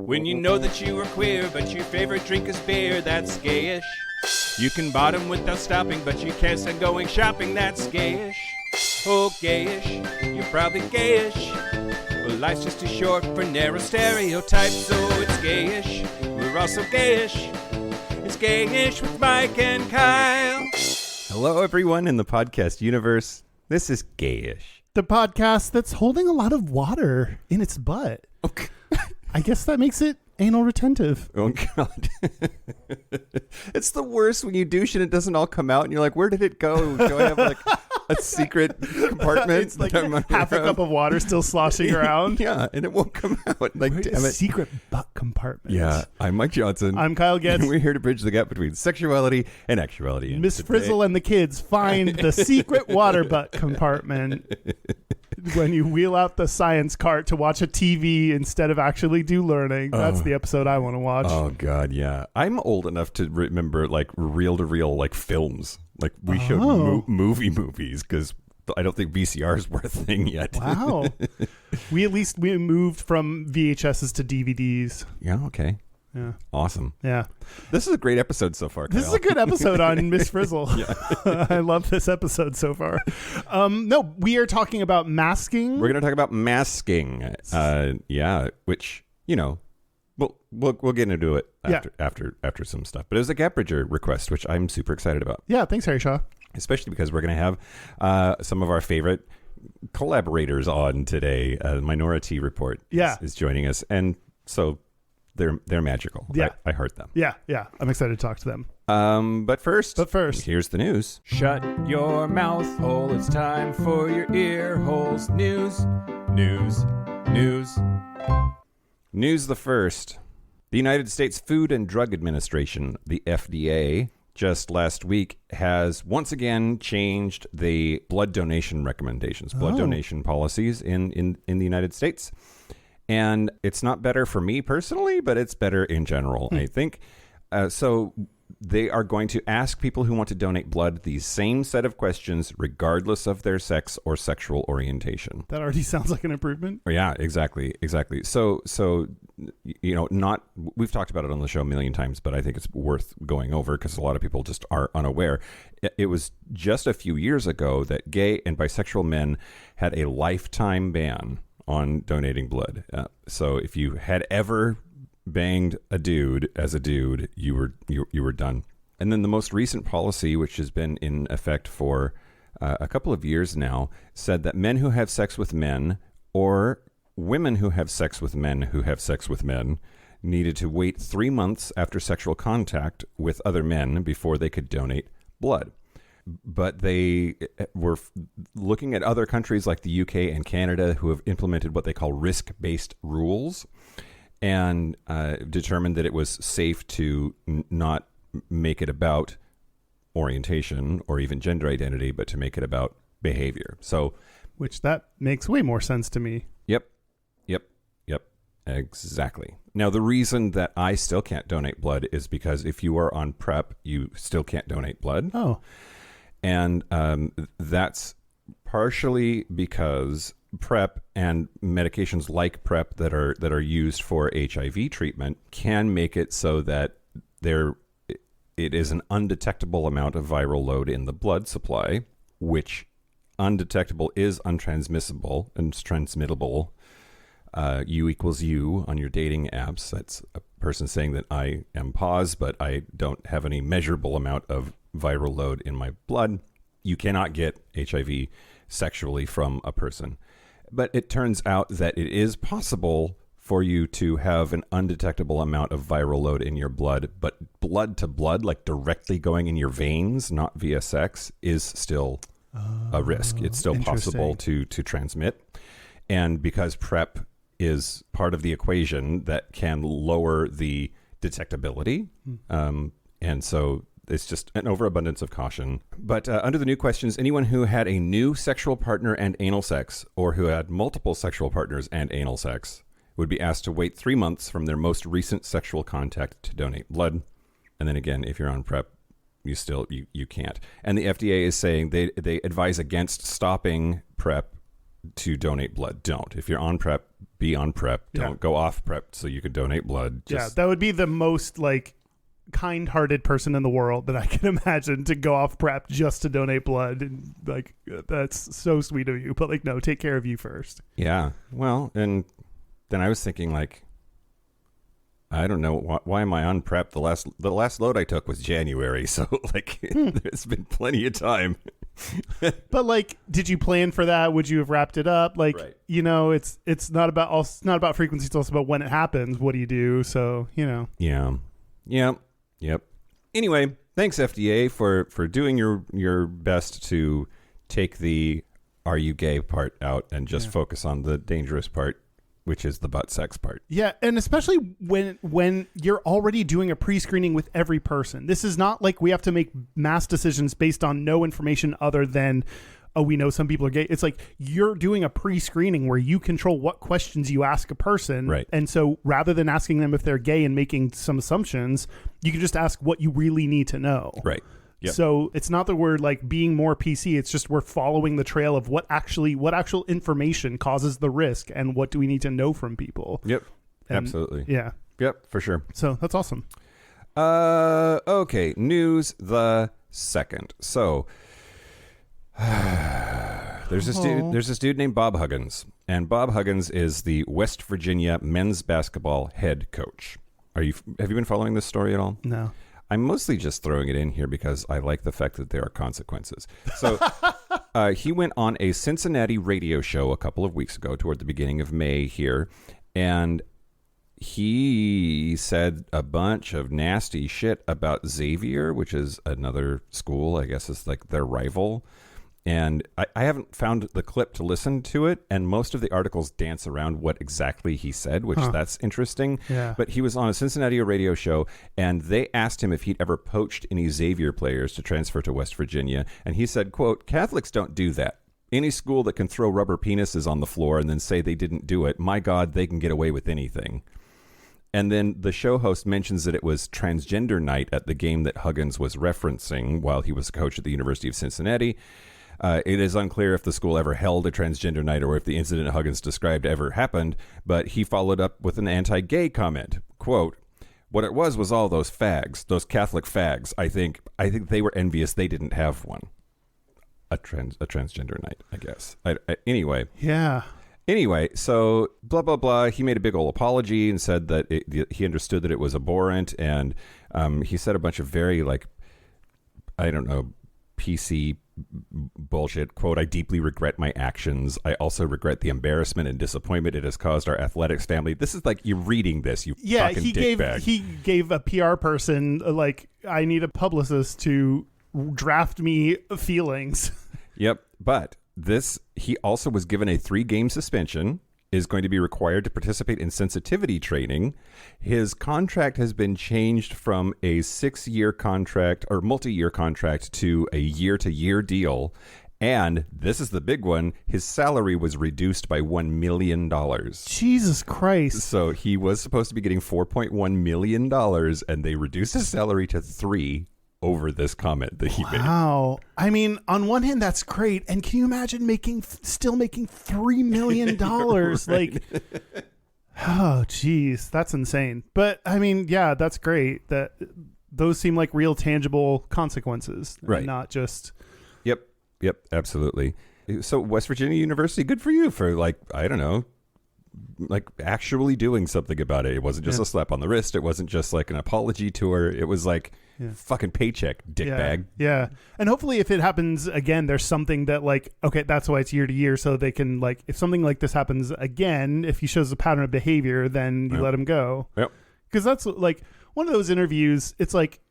When you know that you are queer, but your favorite drink is beer, that's gayish. You can bottom without stopping, but you can't stand going shopping, that's gayish. Oh, gayish, you're probably gayish. Well, life's just too short for narrow stereotypes, so it's gayish. We're also gayish. It's Gayish with Mike and Kyle. Hello, everyone in the podcast universe. This is Gayish, the podcast that's holding a lot of water in its butt. Okay. I guess that makes it anal retentive. Oh, God. It's the worst when you douche and it doesn't all come out and you're like, where did it go? Do I have like a secret compartment? It's like half a cup of water still sloshing around. Yeah, and it won't come out. Like, damn it. Secret butt compartment. Yeah, I'm Mike Johnson. I'm Kyle Gayish. And we're here to bridge the gap between sexuality and actuality. And Miss Frizzle and the kids find the secret water butt compartment when you wheel out the science cart to watch a TV instead of actually do learning. That's the episode I want to watch. Oh, God, yeah. I'm old enough to remember, like, reel-to-reel, like, films. Like, we showed movies, because I don't think VCRs were a thing yet. Wow. we moved from VHSs to DVDs. Yeah, okay. Yeah. Awesome. Yeah. This is a great episode so far, Kyle. This is a good episode on Miss Frizzle. I love this episode so far. No, we are talking about masking. We're going to talk about masking. Which, you know, we'll get into it after some stuff. But it was a Gap Bridger request, which I'm super excited about. Yeah, thanks, Harry Shaw. Especially because we're going to have some of our favorite collaborators on today. Minority Report is joining us. And so they're magical. Yeah. I heard them. Yeah. I'm excited to talk to them. But first, here's the news. Shut your mouth hole. It's time for your ear holes. News. News the first. The United States Food and Drug Administration, the FDA, just last week has once again changed the blood donation recommendations, blood donation policies in the United States. And it's not better for me personally, but it's better in general, I think. So they are going to ask people who want to donate blood the same set of questions, regardless of their sex or sexual orientation. That already sounds like an improvement. Yeah, exactly. So you know, we've talked about it on the show a million times, but I think it's worth going over because a lot of people just are unaware. It was just a few years ago that gay and bisexual men had a lifetime ban on donating blood. So if you had ever banged a dude as a dude, you were done. And then the most recent policy, which has been in effect for a couple of years now, said that men who have sex with men or women who have sex with men needed to wait 3 months after sexual contact with other men before they could donate blood. But they were looking at other countries like the UK and Canada who have implemented what they call risk-based rules and determined that it was safe to not make it about orientation or even gender identity, but to make it about behavior. So, which that makes way more sense to me. Yep. Exactly. Now, the reason that I still can't donate blood is because if you are on PrEP, you still can't donate blood. Oh. And that's partially because PrEP and medications like PrEP that are used for HIV treatment can make it so that it is an undetectable amount of viral load in the blood supply, which undetectable is untransmissible and transmittable. U equals U on your dating apps. That's a person saying that I am pause, but I don't have any measurable amount of viral load in my blood. You cannot get HIV sexually from a person. But it turns out that it is possible for you to have an undetectable amount of viral load in your blood, but blood to blood, like directly going in your veins, not via sex, is still a risk. It's still possible to transmit. And because PrEP is part of the equation that can lower the detectability, and so it's just an overabundance of caution. But under the new questions, anyone who had a new sexual partner and anal sex, or who had multiple sexual partners and anal sex, would be asked to wait 3 months from their most recent sexual contact to donate blood. And then again, if you're on PrEP, you can't. And the FDA is saying they advise against stopping PrEP to donate blood. Don't. If you're on PrEP, be on prep. Don't go off prep so you could donate blood. Just, that would be the most like kind-hearted person in the world that I can imagine to go off prep just to donate blood. And like, that's so sweet of you. But like, no, take care of you first. Yeah. Well, and then I was thinking like, I don't know why am I on prep? The last load I took was January, so like there's been plenty of time. But like, did you plan for that? Would you have wrapped it up? Like, Right. you know, it's not about frequency. It's also about when it happens. What do you do? So, you know. Yeah. Yep. Anyway, thanks FDA for doing your best to take the "Are you gay?" part out and just focus on the dangerous part, which is the butt sex part. Yeah, and especially when you're already doing a pre-screening with every person. This is not like we have to make mass decisions based on no information other than, oh, we know some people are gay. It's like you're doing a pre-screening where you control what questions you ask a person. Right. And so rather than asking them if they're gay and making some assumptions, you can just ask what you really need to know. Right. Yep. So it's not that we're like being more PC. It's just we're following the trail of what actual information causes the risk and what do we need to know from people. Yep. And, absolutely. Yeah. Yep, for sure. So that's awesome. Okay. News the second. So there's this dude named Bob Huggins, and Bob Huggins is the West Virginia men's basketball head coach. Have you been following this story at all? No. I'm mostly just throwing it in here because I like the fact that there are consequences. So he went on a Cincinnati radio show a couple of weeks ago toward the beginning of May here, and he said a bunch of nasty shit about Xavier, which is another school, I guess is like their rival. And I haven't found the clip to listen to it, and most of the articles dance around what exactly he said, which that's interesting. Yeah. But he was on a Cincinnati radio show, and they asked him if he'd ever poached any Xavier players to transfer to West Virginia. And he said, quote, "Catholics don't do that. Any school that can throw rubber penises on the floor and then say they didn't do it, my God, they can get away with anything." And then the show host mentions that it was transgender night at the game that Huggins was referencing while he was a coach at the University of Cincinnati. It is unclear if the school ever held a transgender night or if the incident Huggins described ever happened, but he followed up with an anti-gay comment. Quote, "What it was all those fags, those Catholic fags. I think they were envious they didn't have one." A transgender night, I guess. Anyway. Yeah. Anyway, so blah, blah, blah. He made a big old apology and said that he understood that it was abhorrent. And he said a bunch of very, like, I don't know, PC bullshit. Quote, "I deeply regret my actions. I also regret the embarrassment and disappointment it has caused our athletics family." This is like, you're reading this, you fucking dickbag. He gave a PR person, like, I need a publicist to draft me feelings. Yep. But he also was given a 3-game suspension, is going to be required to participate in sensitivity training. His contract has been changed from a 6-year contract or multi-year contract to a year-to-year deal. And this is the big one. His salary was reduced by $1 million. Jesus Christ. So he was supposed to be getting $4.1 million, and they reduced his salary to $3 million over this comment that he made. Wow. I mean, on one hand, that's great. And can you imagine still making $3 million? Right. Like, oh, geez, that's insane. But I mean, yeah, that's great. That those seem like real tangible consequences, right? Not just. Yep, absolutely. So West Virginia University, good for you for, like, I don't know, like actually doing something about it. It wasn't just a slap on the wrist. It wasn't just like an apology tour. It was like fucking paycheck, dickbag. Yeah. And hopefully if it happens again, there's something that, like, okay, that's why it's year to year. So they can, like, if something like this happens again, if he shows a pattern of behavior, then you let him go. Yep. Because that's like one of those interviews. It's like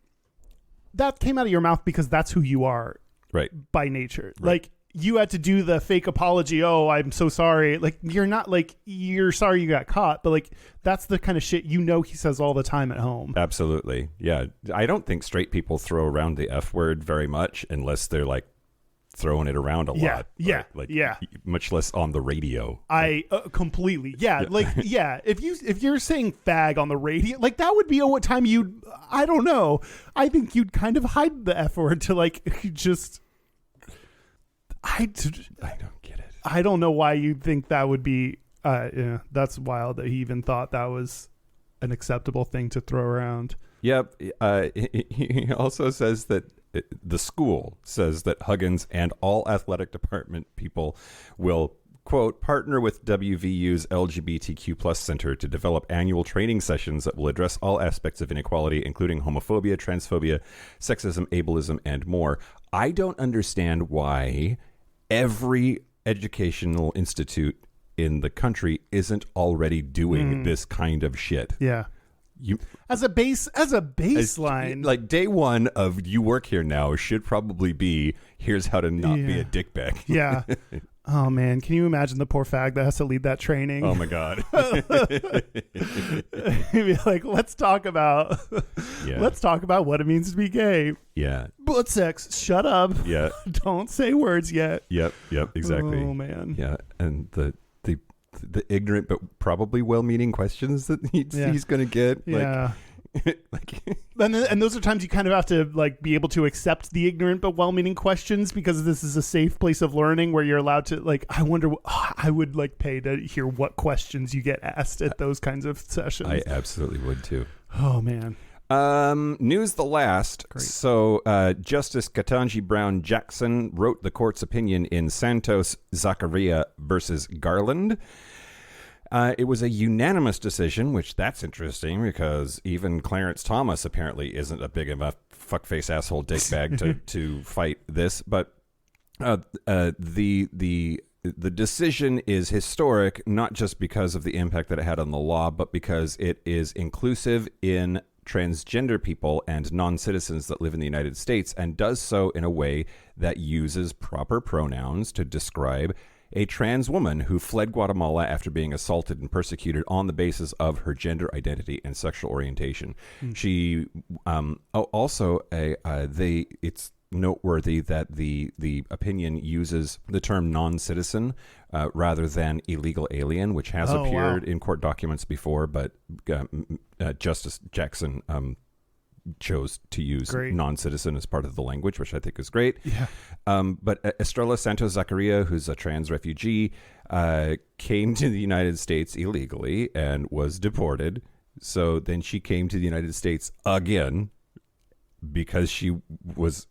that came out of your mouth because that's who you are, right? By nature. Right. Like, you had to do the fake apology. Oh, I'm so sorry. Like, you're not like, you're sorry you got caught, but like, that's the kind of shit he says all the time at home. Absolutely. Yeah. I don't think straight people throw around the F word very much unless they're like throwing it around a lot. Yeah. Like, yeah. Much less on the radio. I completely. Yeah. Like, yeah. If you're saying fag on the radio, like, that would be what time I don't know. I think you'd kind of hide the F word to, like, just. I don't get it. I don't know why you'd think that would be Yeah, that's wild that he even thought that was an acceptable thing to throw around. Yep. He also says that the school says that Huggins and all athletic department people will, quote, partner with WVU's LGBTQ plus center to develop annual training sessions that will address all aspects of inequality, including homophobia, transphobia, sexism, ableism, and more. I don't understand why every educational institute in the country isn't already doing this kind of shit. Yeah. As a baseline, like day one of you work here now should probably be, here's how to not be a dickbag. Yeah. Oh man, can you imagine the poor fag that has to lead that training? Oh my god. Be like, let's talk about what it means to be gay. Yeah. Butt sex. Shut up. Yeah. Don't say words yet. Yep. Exactly. Oh man. Yeah, and the ignorant but probably well-meaning questions that he's going to get. Yeah. Like and those are times you kind of have to like be able to accept the ignorant but well-meaning questions, because this is a safe place of learning where you're allowed to like, I wonder, I would like pay to hear what questions you get asked at those kinds of sessions. I absolutely would too. Oh man. News the last. Great. So Justice Ketanji Brown Jackson wrote the court's opinion in Santos Zachariah versus Garland. It was a unanimous decision, which that's interesting because even Clarence Thomas apparently isn't a big enough fuckface asshole dickbag to fight this. But the decision is historic, not just because of the impact that it had on the law, but because it is inclusive in transgender people and non-citizens that live in the United States, and does so in a way that uses proper pronouns to describe a trans woman who fled Guatemala after being assaulted and persecuted on the basis of her gender identity and sexual orientation. She it's noteworthy that the opinion uses the term non-citizen rather than illegal alien, which has appeared in court documents before, but Justice Jackson chose to use non-citizen as part of the language, which I think is great. Yeah. But Estrella Santos Zachariah, who's a trans refugee, came to the United States illegally and was deported. So then she came to the United States again because she was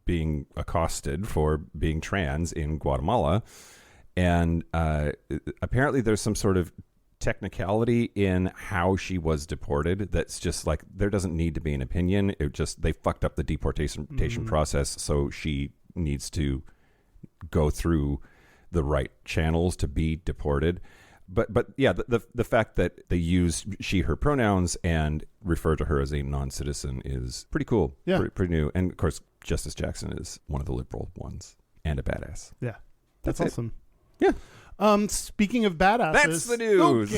being accosted for being trans in Guatemala. And apparently there's some sort of technicality in how she was deported that's just like, there doesn't need to be an opinion. It just, they fucked up the deportation process, so she needs to go through the right channels to be deported. But yeah, the fact that they use she, her pronouns and refer to her as a non-citizen is pretty cool. Yeah. Pretty new. And of course, Justice Jackson is one of the liberal ones and a badass. Yeah. That's awesome. Yeah. Speaking of badasses, that's the news.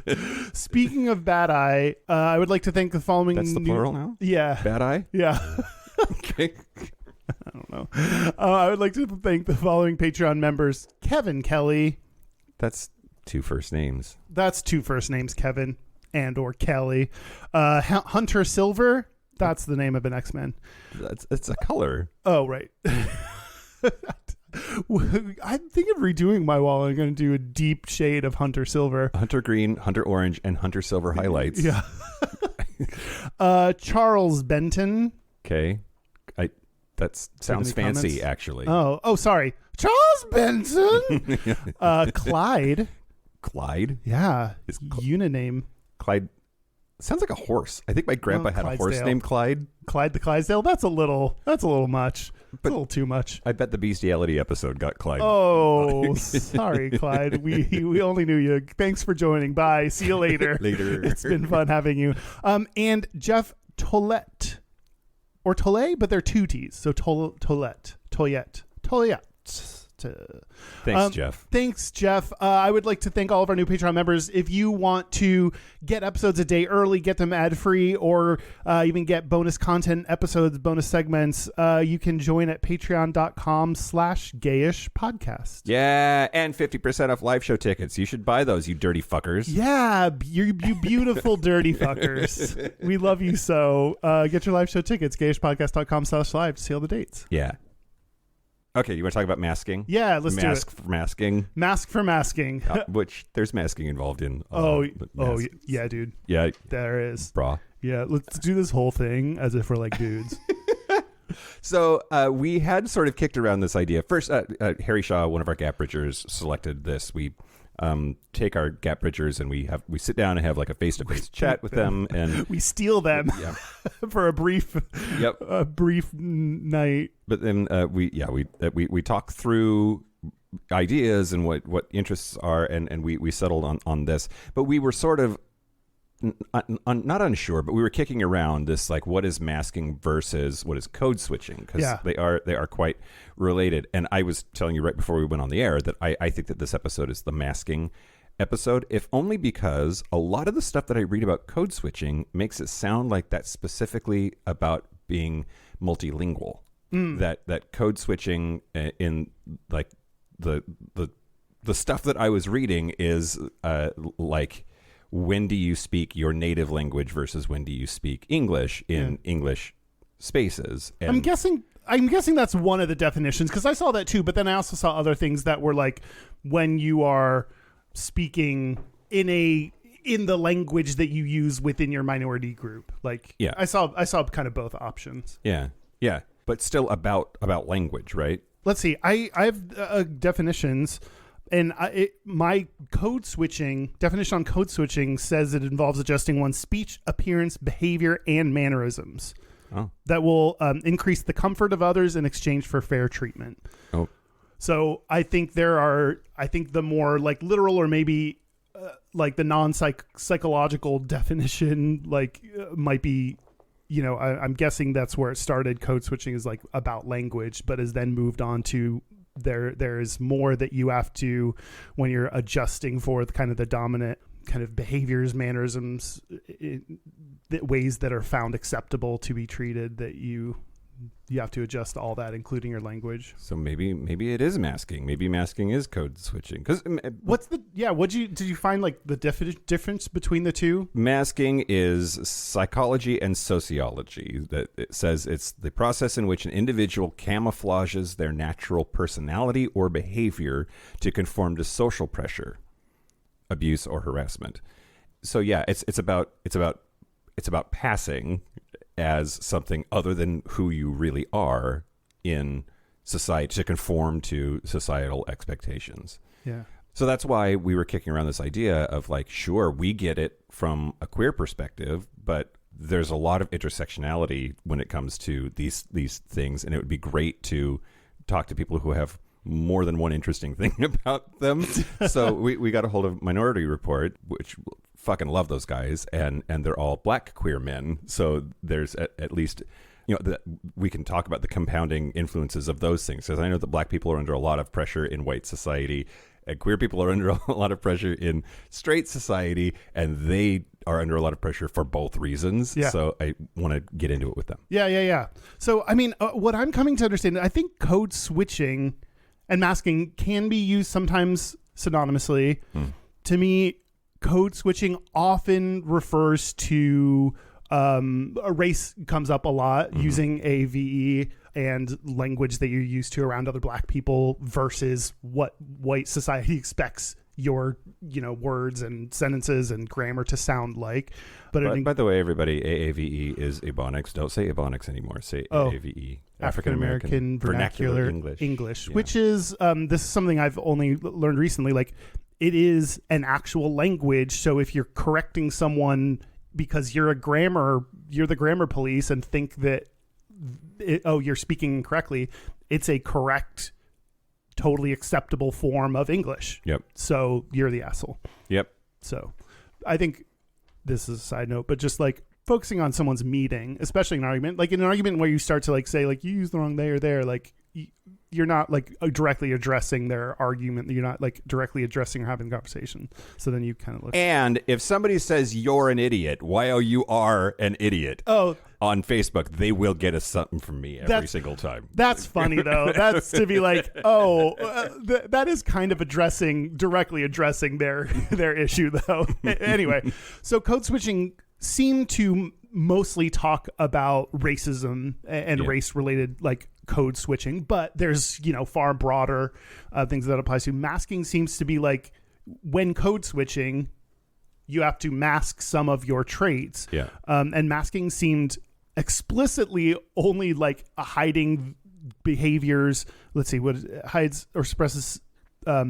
Okay. Speaking of bad eye, I would like to thank the following. That's the plural now? Yeah. Bad eye? Yeah. Okay. I don't know. I would like to thank the following Patreon members: Kevin Kelly. That's two first names. That's two first names, Kevin and or Kelly. Hunter Silver. That's the name of an X-Men. It's a color. Oh, right. I'm thinking of redoing my wall. I'm going to do a deep shade of Hunter Silver. Hunter Green, Hunter Orange, and Hunter Silver highlights. Yeah. Charles Benton. Okay. That sounds fancy, comments? Actually. Oh, sorry. Charles Benson. Clyde. Clyde? Yeah. Unaname. Clyde sounds like a horse. I think my grandpa had a horse named Clyde. Clyde the Clydesdale. That's a little much. But a little too much. I bet the bestiality episode got Clyde. Oh, sorry, Clyde. We only knew you. Thanks for joining. Bye. See you later. Later. It's been fun having you. And Jeff Tollett. Or Tolle, but they're two T's. So Tollett. Thanks, Jeff. Thanks, Jeff. I would like to thank all of our new Patreon members. If you want to get episodes a day early, get them ad-free, or even get bonus content episodes, bonus segments, you can join at patreon.com/Gayish podcast. Yeah, and 50% off live show tickets. You should buy those, you dirty fuckers. Yeah, you beautiful dirty fuckers. We love you so. Get your live show tickets, gayishpodcast.com/live to see all the dates. Yeah. Okay, you want to talk about masking? Yeah, let's do it. Mask for masking. Mask for masking. Which there's masking involved in. Yeah, dude. Yeah, There is. bra. Yeah, let's do this whole thing as if we're like dudes. So we had sort of kicked around this idea. First, Harry Shaw, one of our Gap Bridgers, selected this. We take our Gap Bridgers and we sit down and have like a face-to-face chat with them, and we steal them for a brief night. But then we talk through ideas and what interests are, and we settled on this. But we were sort of not unsure, but we were kicking around this, like, what is masking versus what is code switching, because they are quite related. And I was telling you right before we went on the air that I think that this episode is the masking episode, if only because a lot of the stuff that I read about code switching makes it sound like that's specifically about being multilingual. That code switching in like the stuff that I was reading is like, when do you speak your native language versus when do you speak English in English spaces? And I'm guessing that's one of the definitions, because I saw that too. But then I also saw other things that were like when you are speaking in the language that you use within your minority group. Like, I saw kind of both options. Yeah, but still about language, right? Let's see. I have definitions. And my code switching definition on code switching says it involves adjusting one's speech, appearance, behavior, and mannerisms that will increase the comfort of others in exchange for fair treatment. Oh, so I think the more like literal, or maybe like the non-psychological definition, might be, I'm guessing that's where it started. Code switching is like about language, but has then moved on to there is more that you have to, when you're adjusting for the kind of the dominant kind of behaviors, mannerisms, ways that are found acceptable to be treated, that you have to adjust all that, including your language. So maybe it is masking. Maybe masking is code switching. Because did you find like the difference between the two? Masking is psychology and sociology. That it says it's the process in which an individual camouflages their natural personality or behavior to conform to social pressure, abuse, or harassment. So yeah, it's about passing as something other than who you really are in society to conform to societal expectations. Yeah. So that's why we were kicking around this idea of like, sure, we get it from a queer perspective, but there's a lot of intersectionality when it comes to these things, and it would be great to talk to people who have more than one interesting thing about them. So we got a hold of Minority Report, which fucking love those guys, and they're all black queer men. So there's at least, we can talk about the compounding influences of those things, because I know that black people are under a lot of pressure in white society, and queer people are under a lot of pressure in straight society, and they are under a lot of pressure for both reasons. Yeah. So I want to get into it with them. Yeah. So, I mean, what I'm coming to understand, I think code switching and masking can be used sometimes synonymously. To me, code switching often refers to a race comes up a lot, using AVE and language that you're used to around other black people versus what white society expects your words and sentences and grammar to sound like. But by the way, everybody, AAVE is Ebonics. Don't say Ebonics anymore. Say AAVE. African American Vernacular English, yeah. Which is this is something I've only learned recently. Like, it is an actual language. So if you're correcting someone because you're the grammar police and think that you're speaking incorrectly, it's a correct, totally acceptable form of English. Yep. So you're the asshole. Yep. So I think this is a side note, but just like focusing on someone's meaning, especially in an argument, like in an argument where you start to like say like you use the wrong they or there, like you're not like directly addressing their argument. You're not like directly addressing or having a conversation. So then you kind of look. And if somebody says you're an idiot, you are an idiot. On Facebook, they will get something from me every single time. That's funny though. That's to be like, that is kind of directly addressing their issue though. Anyway, so code switching seemed to mostly talk about racism and race-related like code switching, but there's far broader things that apply to masking. Seems to be like when code switching, you have to mask some of your traits. Yeah. And masking seemed explicitly only like hiding behaviors. Let's see what hides or suppresses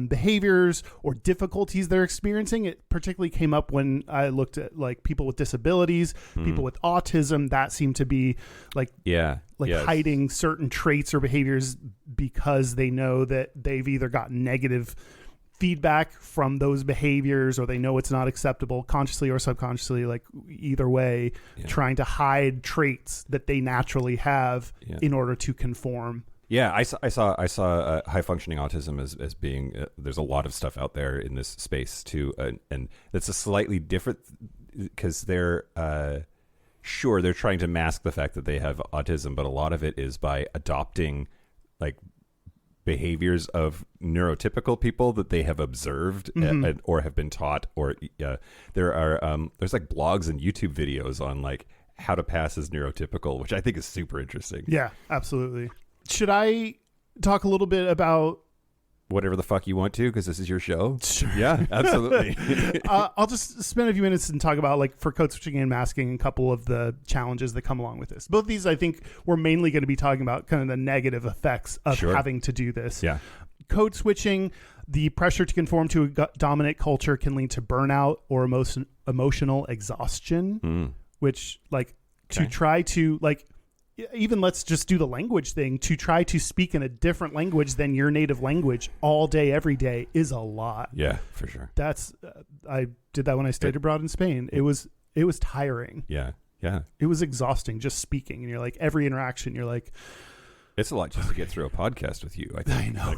behaviors or difficulties they're experiencing. It particularly came up when I looked at like people with disabilities, people with autism. That seemed to be like hiding certain traits or behaviors because they know that they've either gotten negative feedback from those behaviors or they know it's not acceptable consciously or subconsciously, like either way, trying to hide traits that they naturally have in order to conform. Yeah, I saw high functioning autism as being there's a lot of stuff out there in this space too, and it's a slightly different because they're sure they're trying to mask the fact that they have autism, but a lot of it is by adopting like behaviors of neurotypical people that they have observed or have been taught, or there's like blogs and YouTube videos on like how to pass as neurotypical, which I think is super interesting. Yeah, absolutely. Should I talk a little bit about whatever the fuck you want to, because this is your show? Sure. Yeah, absolutely. I'll just spend a few minutes and talk about like for code switching and masking a couple of the challenges that come along with this. Both of these, I think, we're mainly going to be talking about kind of the negative effects of having to do this. Yeah. Code switching, the pressure to conform to a dominant culture can lead to burnout or emotional exhaustion, which like to try to like, even let's just do the language thing, to try to speak in a different language than your native language all day, every day is a lot. Yeah, for sure. That's, I did that when I stayed abroad in Spain. It was tiring. Yeah. Yeah. It was exhausting just speaking. And you're like, every interaction, you're like, it's a lot just to get through a podcast with you, I think. I know.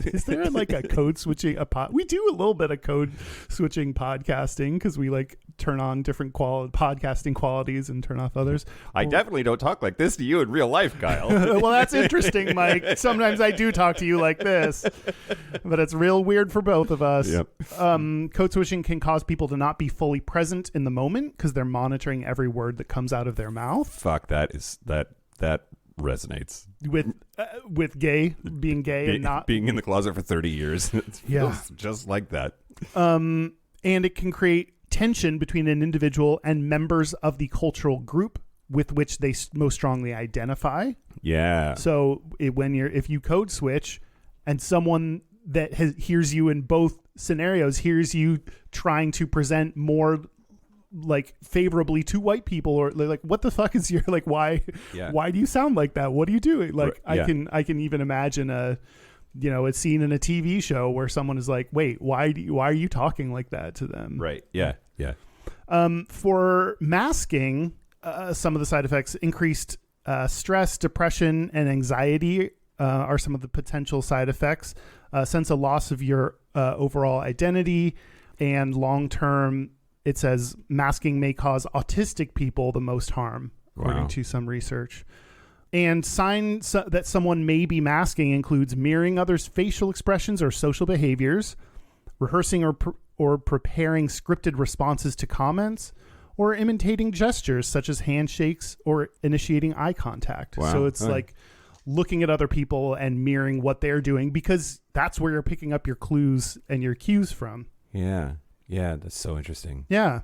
Is there like a code switching we do a little bit of code switching podcasting because we like turn on different podcasting qualities and turn off others. I definitely don't talk like this to you in real life, Kyle. Well, that's interesting, Mike. Sometimes I do talk to you like this, but it's real weird for both of us. Yep. Code switching can cause people to not be fully present in the moment because they're monitoring every word that comes out of their mouth. Fuck, that resonates with being gay and not being in the closet for 30 years. It feels just like that. And it can create tension between an individual and members of the cultural group with which they most strongly identify. Yeah. So if you code switch and someone that hears you in both scenarios hears you trying to present more like favorably to white people, or like, what the fuck is your like, why do you sound like that? What are you doing? Like, I can even imagine a scene in a TV show where someone is like, wait, why are you talking like that to them? Right. Yeah. Yeah. For masking, some of the side effects: increased stress, depression, and anxiety are some of the potential side effects. Sense of loss of your overall identity, and long-term, it says masking may cause autistic people the most harm, according to some research. And signs that someone may be masking includes mirroring others' facial expressions or social behaviors, rehearsing or preparing scripted responses to comments, or imitating gestures such as handshakes or initiating eye contact. Wow. So it's like looking at other people and mirroring what they're doing, because that's where you're picking up your clues and your cues from. Yeah. Yeah, that's so interesting. Yeah.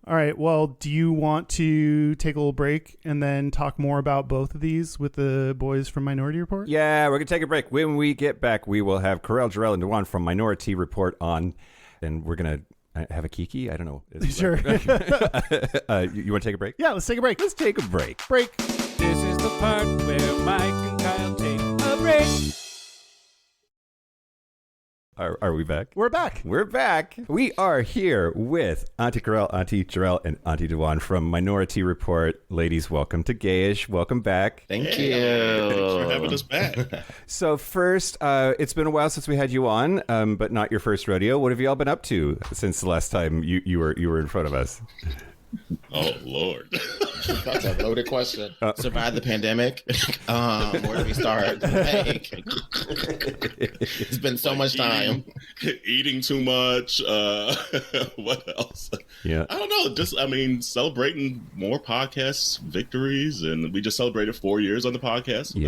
All right. Well, do you want to take a little break and then talk more about both of these with the boys from Minority Report? Yeah, we're going to take a break. When we get back, we will have Karel, Jarrell, and Dewan from Minority Report on, and we're going to have a kiki. I don't know. Sure. You want to take a break? Yeah, let's take a break. Let's take a break. Break. This is the part where Mike and Kyle take a break. Are we back? We're back. We're back. We are here with Auntie Karel, Auntie Jarrell, and Auntie Dewan from Minority Report. Ladies, welcome to Gayish. Welcome back. Thank you. Thanks for having us back. So first, it's been a while since we had you on, but not your first rodeo. What have you all been up to since the last time you were in front of us? Oh, Lord. That's a loaded question. Survive the pandemic? Where do we start? Like, it's been so much time. Eating too much. What else? Yeah. I don't know. Just, celebrating more podcast victories. And we just celebrated 4 years on the podcast. So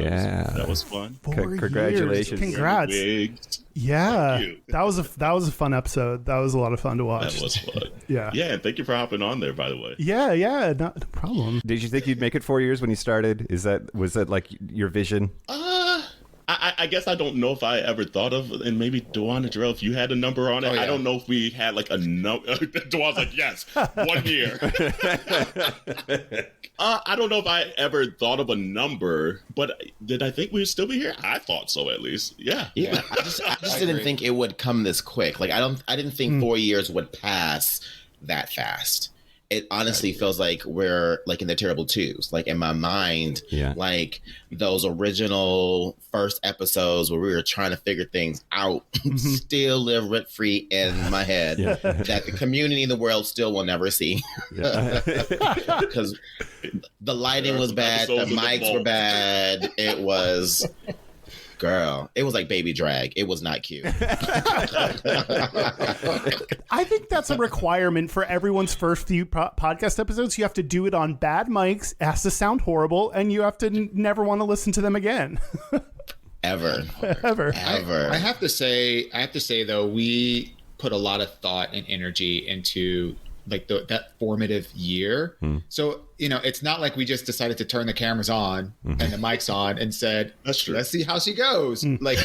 that was fun. 4 Congratulations. years. Congrats. Big. Yeah. That was a fun episode. That was a lot of fun to watch. That was fun. Yeah. Yeah, and thank you for hopping on there, by the way. Yeah, no problem. Did you think you'd make it 4 years when you started? Was that like your vision? I guess I don't know if I ever thought of, and maybe Dewan and Jarrell, if you had a number on it. I don't know if we had like a number. Dewan's like, yes, 1 year. I don't know if I ever thought of a number, but did I think we'd still be here? I thought so, at least. Yeah. Yeah. I just didn't think it would come this quick. Like, I didn't think 4 years would pass that fast. It honestly feels like we're like in the terrible twos. Like in my mind, like those original first episodes where we were trying to figure things out still live rent free in my head that the community in the world still will never see. Because the lighting was bad, the mics were bad. It was... Girl, it was like baby drag. It was not cute. I think that's a requirement for everyone's first few podcast episodes. You have to do it on bad mics. It has to sound horrible, and you have to never want to listen to them again. Ever. I have to say though, we put a lot of thought and energy into like that formative year. So, it's not like we just decided to turn the cameras on and the mics on and said, that's true. Let's see how she goes. Like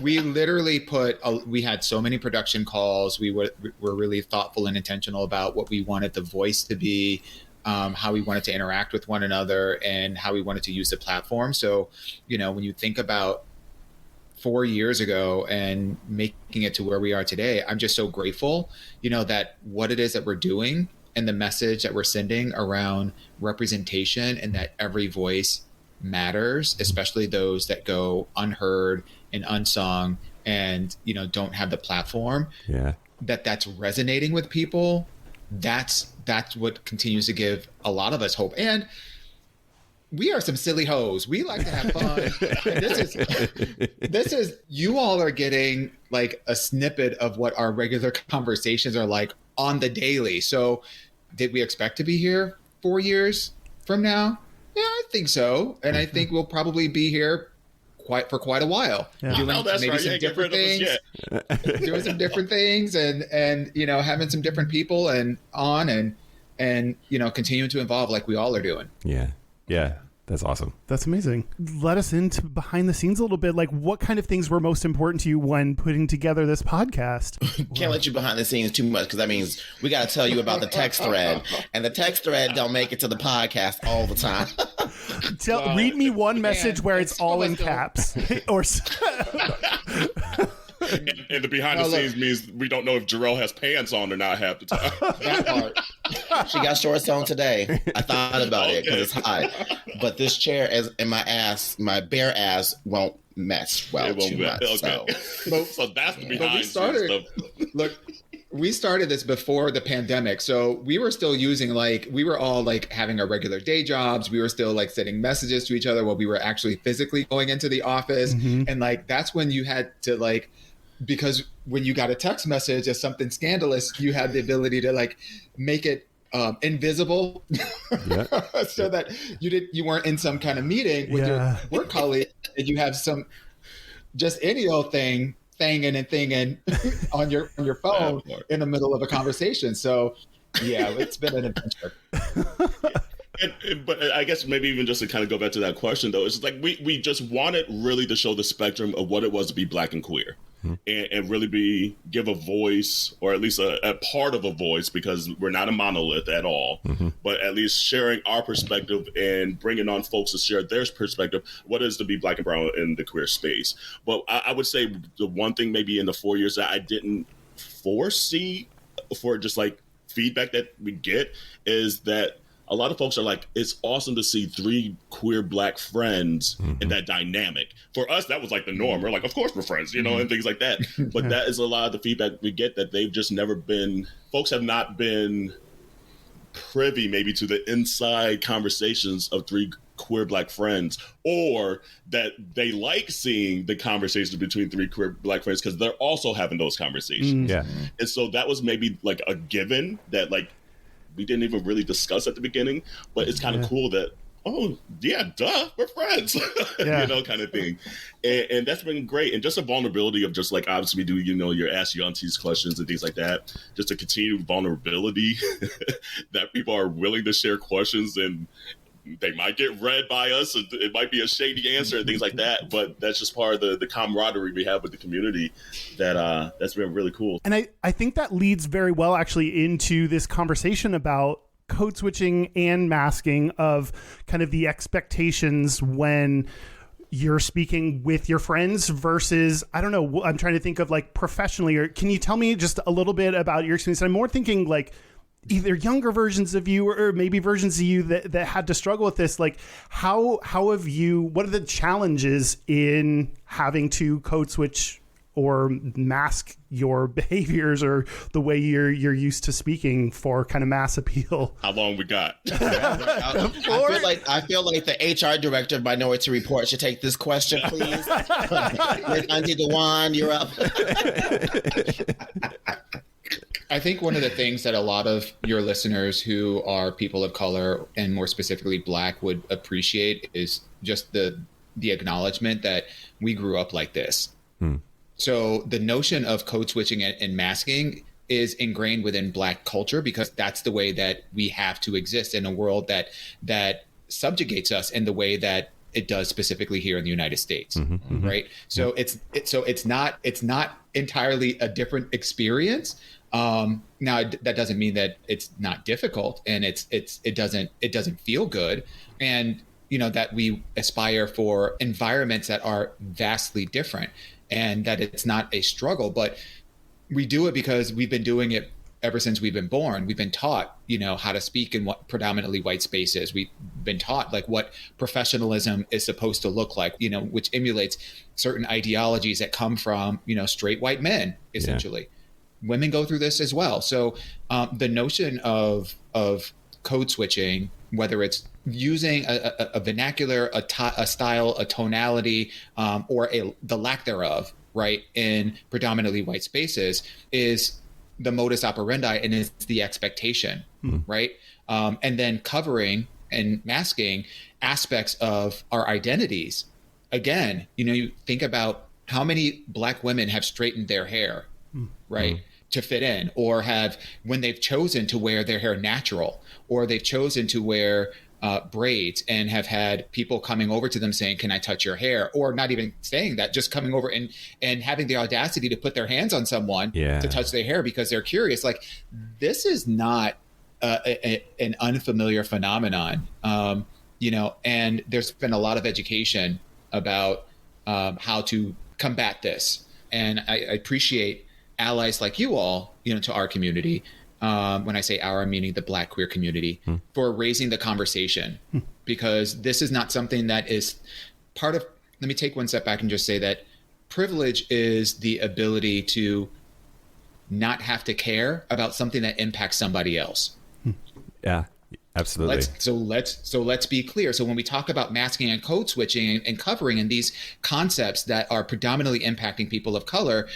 we literally we had so many production calls. We were really thoughtful and intentional about what we wanted the voice to be, how we wanted to interact with one another, and how we wanted to use the platform. So, when you think about 4 years ago and making it to where we are today, I'm just so grateful, that what it is that we're doing and the message that we're sending around representation and that every voice matters, especially those that go unheard and unsung and, don't have the platform. Yeah. That's resonating with people. That's what continues to give a lot of us hope. And we are some silly hoes. We like to have fun. This is you all are getting like a snippet of what our regular conversations are like on the daily. So did we expect to be here 4 years from now? Yeah, I think so. And I think we'll probably be here for quite a while. Yeah. Doing maybe some different things. Doing some different things and having some different people and continuing to evolve like we all are doing. Yeah, that's awesome. That's amazing. Let us into behind the scenes a little bit. Like, what kind of things were most important to you when putting together this podcast? Can't let you behind the scenes too much because that means we got to tell you about the text thread, and the text thread don't make it to the podcast all the time. Read me one message where it's all in caps, or. And the behind the scenes means we don't know if Jarrell has pants on or not half the time. That part. She got shorts on today. I thought about it because it's hot. But this chair and my bare ass won't mesh well too much. Okay. So that's the behind the scenes stuff. Look, we started this before the pandemic. So we were still using we were all having our regular day jobs. We were still sending messages to each other while we were actually physically going into the office. And that's when you had to because when you got a text message as something scandalous, you had the ability to make it invisible so that you weren't in some kind of meeting with your work colleague and you have some just any old thing thinging on your phone in the middle of a conversation. So it's been an adventure. But I guess maybe even just to kind of go back to that question, though, it's we just wanted really to show the spectrum of what it was to be Black and queer, and really give a voice, or at least a part of a voice, because we're not a monolith at all, but at least sharing our perspective and bringing on folks to share their perspective, what it is to be Black and brown in the queer space. But I would say the one thing maybe in the 4 years that I didn't foresee for just feedback that we get is that a lot of folks are it's awesome to see 3 queer Black friends in that dynamic. For us, that was the norm. We're of course we're friends, and things like that. But that is a lot of the feedback we get, that they've just never been, folks have not been privy maybe to the inside conversations of three queer Black friends, or that they like seeing the conversations between three queer Black friends because they're also having those conversations. Yeah. And so that was maybe like a given that like we didn't even really discuss at the beginning, but it's kind of cool that, oh yeah, duh, we're friends, Yeah. you know, kind of thing. And that's been great. And just a vulnerability of just like, obviously we do, you know, your ask your aunties questions and things like that, just a continued vulnerability that people are willing to share questions, and they might get read by us, and it might be a shady answer and things like that, but that's just part of the camaraderie we have with the community that's been really cool. And I think that leads very well actually into this conversation about code switching and masking, of kind of the expectations when you're speaking with your friends versus, I don't know, I'm trying to think of like professionally, or can you tell me just a little bit about your experience? I'm more thinking like either younger versions of you or maybe versions of you that had to struggle with this. Like how have you, what are the challenges in having to code switch or mask your behaviors or the way you're used to speaking for kind of mass appeal? How long we got? I feel like the HR director of Minority Report should take this question, please. Miss Auntie Dewan, you're up. I think one of the things that a lot of your listeners who are people of color, and more specifically Black, would appreciate is just the acknowledgement that we grew up like this. So the notion of code switching and masking is ingrained within Black culture, because that's the way that we have to exist in a world that subjugates us in the way that it does specifically here in the United States, right? So it's not entirely a different experience. Now that doesn't mean that it's not difficult, and it doesn't feel good, and you know that we aspire for environments that are vastly different, and that it's not a struggle, but we do it because we've been doing it ever since we've been born. We've been taught, you know, how to speak in what predominantly white spaces. We've been taught like what professionalism is supposed to look like, you know, which emulates certain ideologies that come from, you know, straight white men, essentially. Yeah. Women go through this as well. So the notion of code switching, whether it's using a vernacular, a style, a tonality, or the lack thereof, right, in predominantly white spaces, is the modus operandi, and it's the expectation, right? And then covering and masking aspects of our identities. Again, you know, you think about how many Black women have straightened their hair, right, to fit in, or have, when they've chosen to wear their hair natural, or they've chosen to wear braids, and have had people coming over to them saying, "Can I touch your hair?" Or not even saying that, just coming over and having the audacity to put their hands on someone to touch their hair because they're curious. Like, this is not an unfamiliar phenomenon, you know, and there's been a lot of education about how to combat this. And I appreciate allies like you all, you know, to our community. When I say our, I'm meaning the Black queer community, for raising the conversation, because this is not something that is part of, let me take one step back and just say that privilege is the ability to not have to care about something that impacts somebody else. Yeah, absolutely. Let's be clear. So when we talk about masking and code switching and covering and these concepts that are predominantly impacting people of color,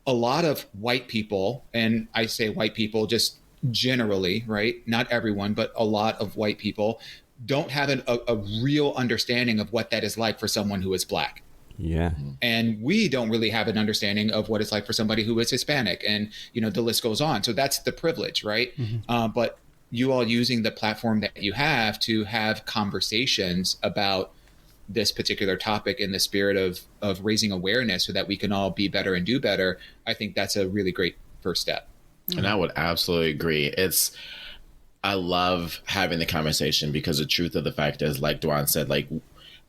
a lot of white people, and I say white people just generally, right? Not everyone, but a lot of white people don't have a real understanding of what that is like for someone who is Black. Yeah. And we don't really have an understanding of what it's like for somebody who is Hispanic, and, you know, the list goes on. So that's the privilege, right? But you all using the platform that you have to have conversations about this particular topic in the spirit of raising awareness so that we can all be better and do better, I think that's a really great first step. And I would absolutely agree. I love having the conversation, because the truth of the fact is, like Duan said, like,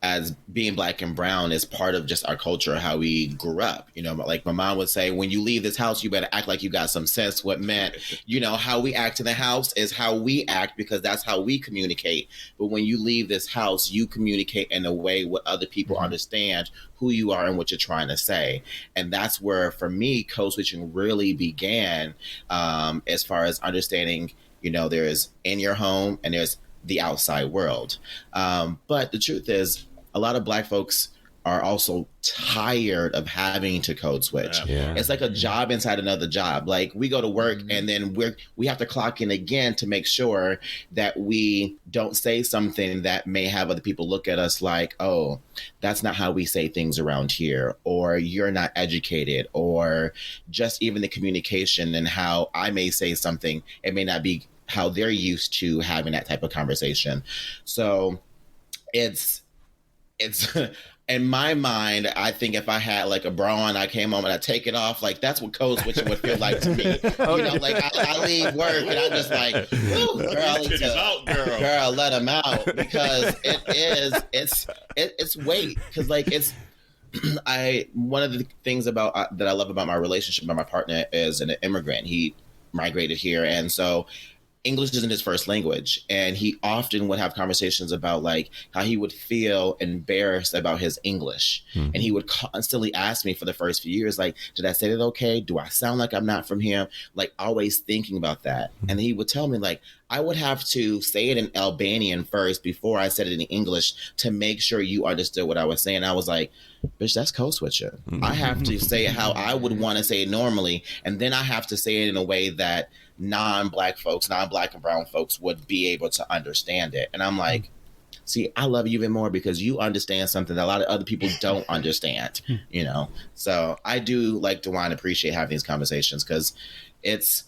as being Black and brown is part of just our culture, how we grew up. You know, like my mom would say, when you leave this house, you better act like you got some sense. What meant, you know, how we act in the house is how we act, because that's how we communicate. But when you leave this house, you communicate in a way where other people understand who you are and what you're trying to say. And that's where, for me, code switching really began, as far as understanding There's in your home and there's the outside world. But the truth is, a lot of Black folks are also tired of having to code switch. Yeah. It's like a job inside another job. Like, we go to work and then we have to clock in again to make sure that we don't say something that may have other people look at us like, oh, that's not how we say things around here, or you're not educated, or just even the communication and how I may say something, it may not be how they're used to having that type of conversation. So it's in my mind, I think if I had like a bra on, I came home and I take it off, like that's what code switching would feel like to me. Like I leave work and I'm just like, "Ooh, girl, let them out," because it's weight. Because like one of the things about that I love about my relationship with my partner is an immigrant. He migrated here, and so English isn't his first language, and he often would have conversations about like how he would feel embarrassed about his English. And he would constantly ask me for the first few years, like, did I say that okay? Do I sound like I'm not from here? Like, always thinking about that. And he would tell me, like, I would have to say it in Albanian first before I said it in English to make sure you understood what I was saying. I was like, bitch, that's code switching. I have to say it how I would want to say it normally, and then I have to say it in a way that non-Black and brown folks would be able to understand it. And I'm like, see, I love you even more because you understand something that a lot of other people don't understand, So I do like to want to appreciate having these conversations because it's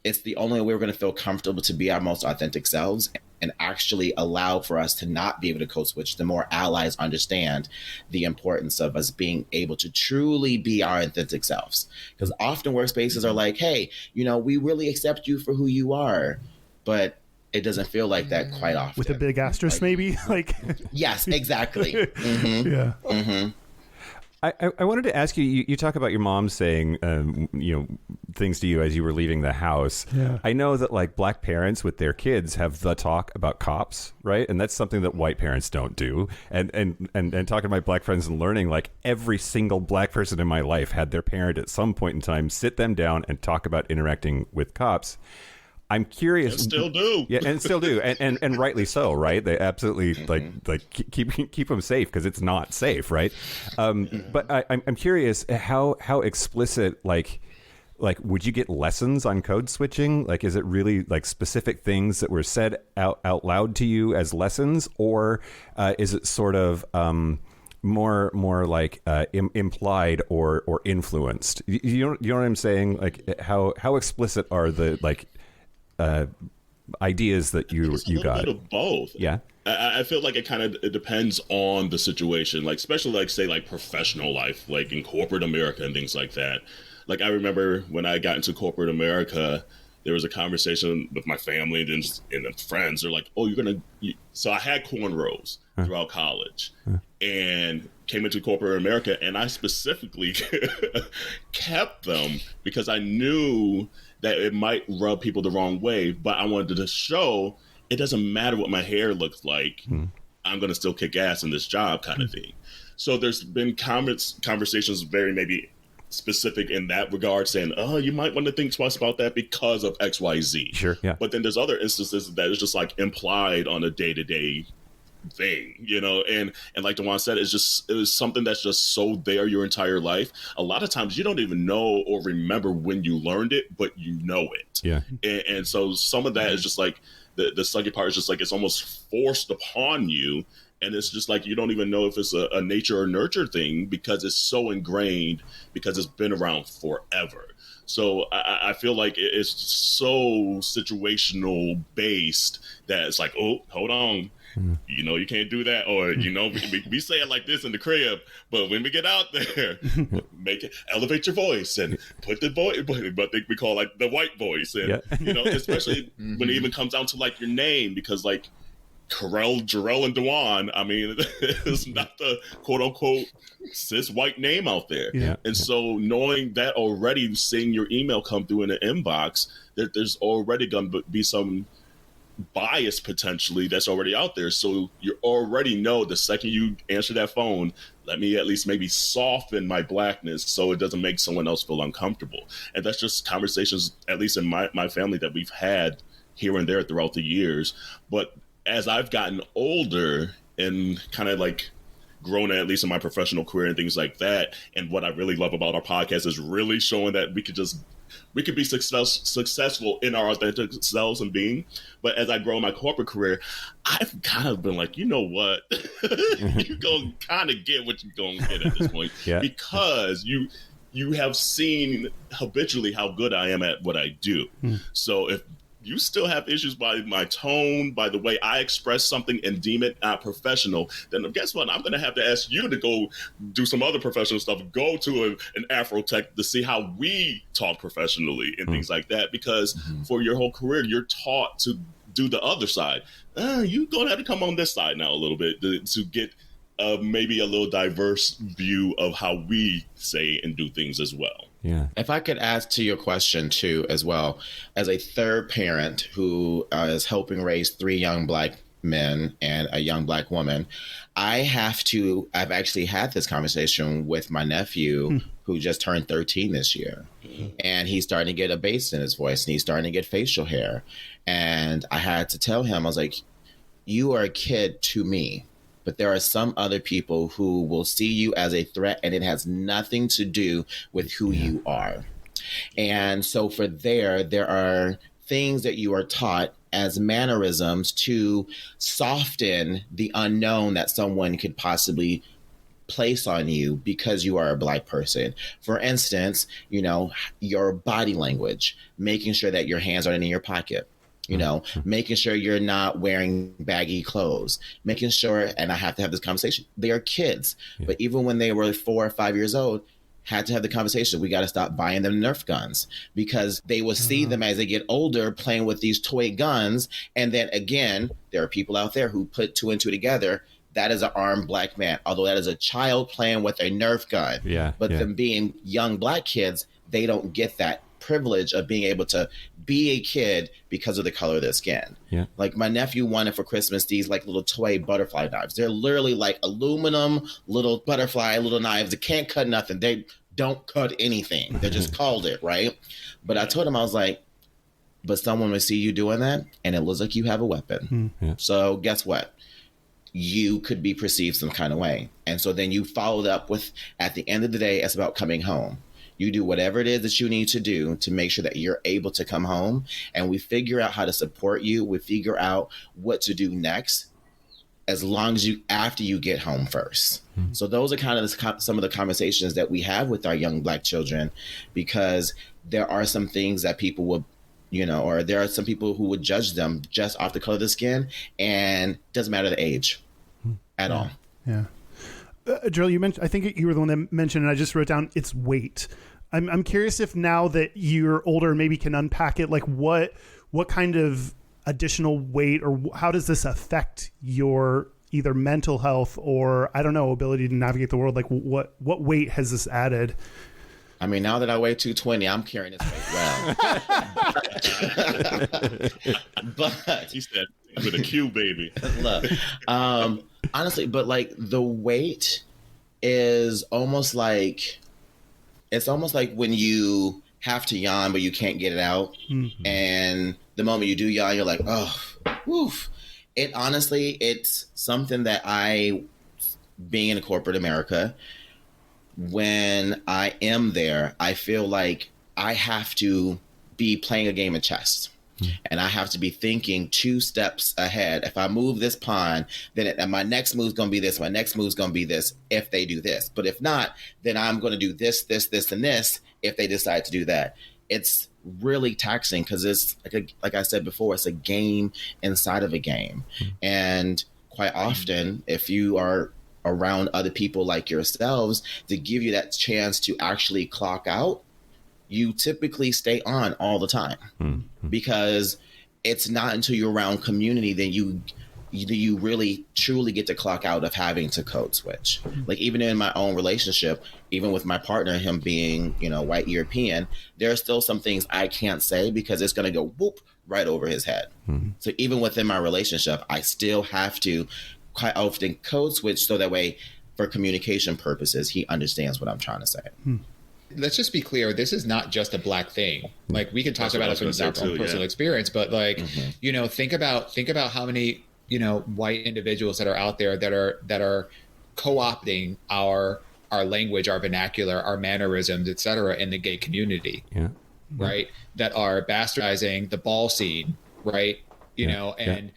the only way we're going to feel comfortable to be our most authentic selves and actually allow for us to not be able to code switch. The more allies understand the importance of us being able to truly be our authentic selves. Because often workspaces are like, hey, we really accept you for who you are, but it doesn't feel like that quite often. With a big asterisk, maybe? Like, yes, exactly. Yeah. I wanted to ask you, you talk about your mom saying, things to you as you were leaving the house. Yeah. I know that like Black parents with their kids have the talk about cops, right? And that's something that white parents don't do. And talking to my Black friends and learning, like every single Black person in my life had their parent at some point in time sit them down and talk about interacting with cops. I'm curious. And still do. Yeah, and still do, and rightly so, right? They absolutely like keep them safe because it's not safe, right? But I'm curious how explicit like would you get lessons on code switching? Like, is it really like specific things that were said out loud to you as lessons, or is it sort of more like implied or influenced? You know what I'm saying? Like how explicit are the like ideas that you got? A bit of both. Yeah. I feel like it depends on the situation, like especially like say like professional life, like in corporate America and things like that. Like I remember when I got into corporate America, there was a conversation with my family and then friends. They're like, "Oh, so I had cornrows throughout college and came into corporate America, and I specifically kept them because I knew that it might rub people the wrong way, but I wanted to show it doesn't matter what my hair looks like. I'm going to still kick ass in this job kind of thing." So there's been conversations very maybe specific in that regard, saying, "Oh, you might want to think twice about that because of X, Y, Z." Sure, yeah. But then there's other instances that is just like implied on a day-to-day thing, and like DeJuan said, it was something that's just so there your entire life. A lot of times you don't even know or remember when you learned it, but you know it. Yeah. And so some of that is just like the sucky part is just like it's almost forced upon you. And it's just like you don't even know if it's a nature or nurture thing because it's so ingrained, because it's been around forever. So I feel like it's so situational based that it's like, oh, hold on. You can't do that. Or, we say it like this in the crib, but when we get out there, elevate your voice and put the voice, but we call like the white voice. And, especially when it even comes down to like your name, because like, Jarrell, and DeJuan, I mean, it's not the quote unquote cis white name out there. Yeah. And so knowing that already, seeing your email come through in the inbox, that there's already going to be some bias potentially that's already out there. So you already know the second you answer that phone, let me at least maybe soften my Blackness so it doesn't make someone else feel uncomfortable. And that's just conversations, at least in my family, that we've had here and there throughout the years. But as I've gotten older and kind of like grown, at least in my professional career and things like that, and what I really love about our podcast is really showing that we could be successful in our authentic selves and being. But as I grow in my corporate career, I've kind of been like, you know what, you're going to kind of get what you're going to get at this point, because you have seen habitually how good I am at what I do. So if you still have issues by my tone, by the way I express something and deem it not professional, then guess what? I'm going to have to ask you to go do some other professional stuff, go to an Afro Tech to see how we talk professionally and things like that. Because for your whole career, you're taught to do the other side. You're going to have to come on this side now a little bit to get maybe a little diverse view of how we say and do things as well. Yeah. If I could add to your question too, as well, as a third parent who is helping raise 3 young Black men and a young Black woman, I've actually had this conversation with my nephew who just turned 13 this year. And he's starting to get a bass in his voice and he's starting to get facial hair. And I had to tell him, I was like, you are a kid to me. But there are some other people who will see you as a threat, and it has nothing to do with who you are. And so there are things that you are taught as mannerisms to soften the unknown that someone could possibly place on you because you are a Black person. For instance, your body language, making sure that your hands aren't in your pocket. Making sure you're not wearing baggy clothes, making sure, and I have to have this conversation, they are kids, but even when they were 4 or 5 years old, had to have the conversation. We got to stop buying them Nerf guns because they will see them as they get older playing with these toy guns. And then again, there are people out there who put 2 and 2 together. That is an armed Black man, although that is a child playing with a Nerf gun. But them being young Black kids, they don't get that privilege of being able to be a kid because of the color of their skin. Like my nephew wanted for Christmas these like little toy butterfly knives. They're literally like aluminum little butterfly little knives that can't cut nothing. They don't cut anything. They're just called it, right? But I told him, I was like, but someone will see you doing that and it looks like you have a weapon. So guess what? You could be perceived some kind of way. And so then you followed up with, at the end of the day, it's about coming home. You do whatever it is that you need to do to make sure that you're able to come home, and we figure out how to support you. We figure out what to do next, as long as after you get home first. So those are kind of some of the conversations that we have with our young Black children, because there are some things that people will, or there are some people who would judge them just off the color of the skin, and it doesn't matter the age at all. Drill, you mentioned, I think you were the one that mentioned, and I just wrote down, it's weight. I'm curious if now that you're older, maybe can unpack it, like what kind of additional weight, or how does this affect your either mental health or, I don't know, ability to navigate the world? Like what weight has this added? I mean, now that I weigh 220, I'm carrying this weight well. But he said with a Q, baby. Look, honestly, but like the weight is almost like, it's almost like when you have to yawn but you can't get it out, and the moment you do yawn, you're like, oh, woof. It's something that being in corporate America, when I am there, I feel like I have to be playing a game of chess. And I have to be thinking 2 steps ahead. If I move this pawn, then my next move's going to be this. My next move's going to be this if they do this. But if not, then I'm going to do this, this, this, and this if they decide to do that. It's really taxing because it's, like I said before, it's a game inside of a game. And quite often, if you are around other people like yourselves to give you that chance to actually clock out, you typically stay on all the time, because it's not until you're around community that you really truly get to clock out of having to code switch. Like even in my own relationship, even with my partner, him being, white European, there are still some things I can't say because it's going to go whoop right over his head. So even within my relationship, I still have to quite often code switch so that way for communication purposes, he understands what I'm trying to say. let's just be clear. This is not just a Black thing. Like, we can talk about it from our own personal experience, but like, you know, think about how many, you know, white individuals that are out there that are co-opting our language, our vernacular, our mannerisms, etc., in the gay community. Yeah. Right. That are bastardizing the ball scene. Right. You know, and,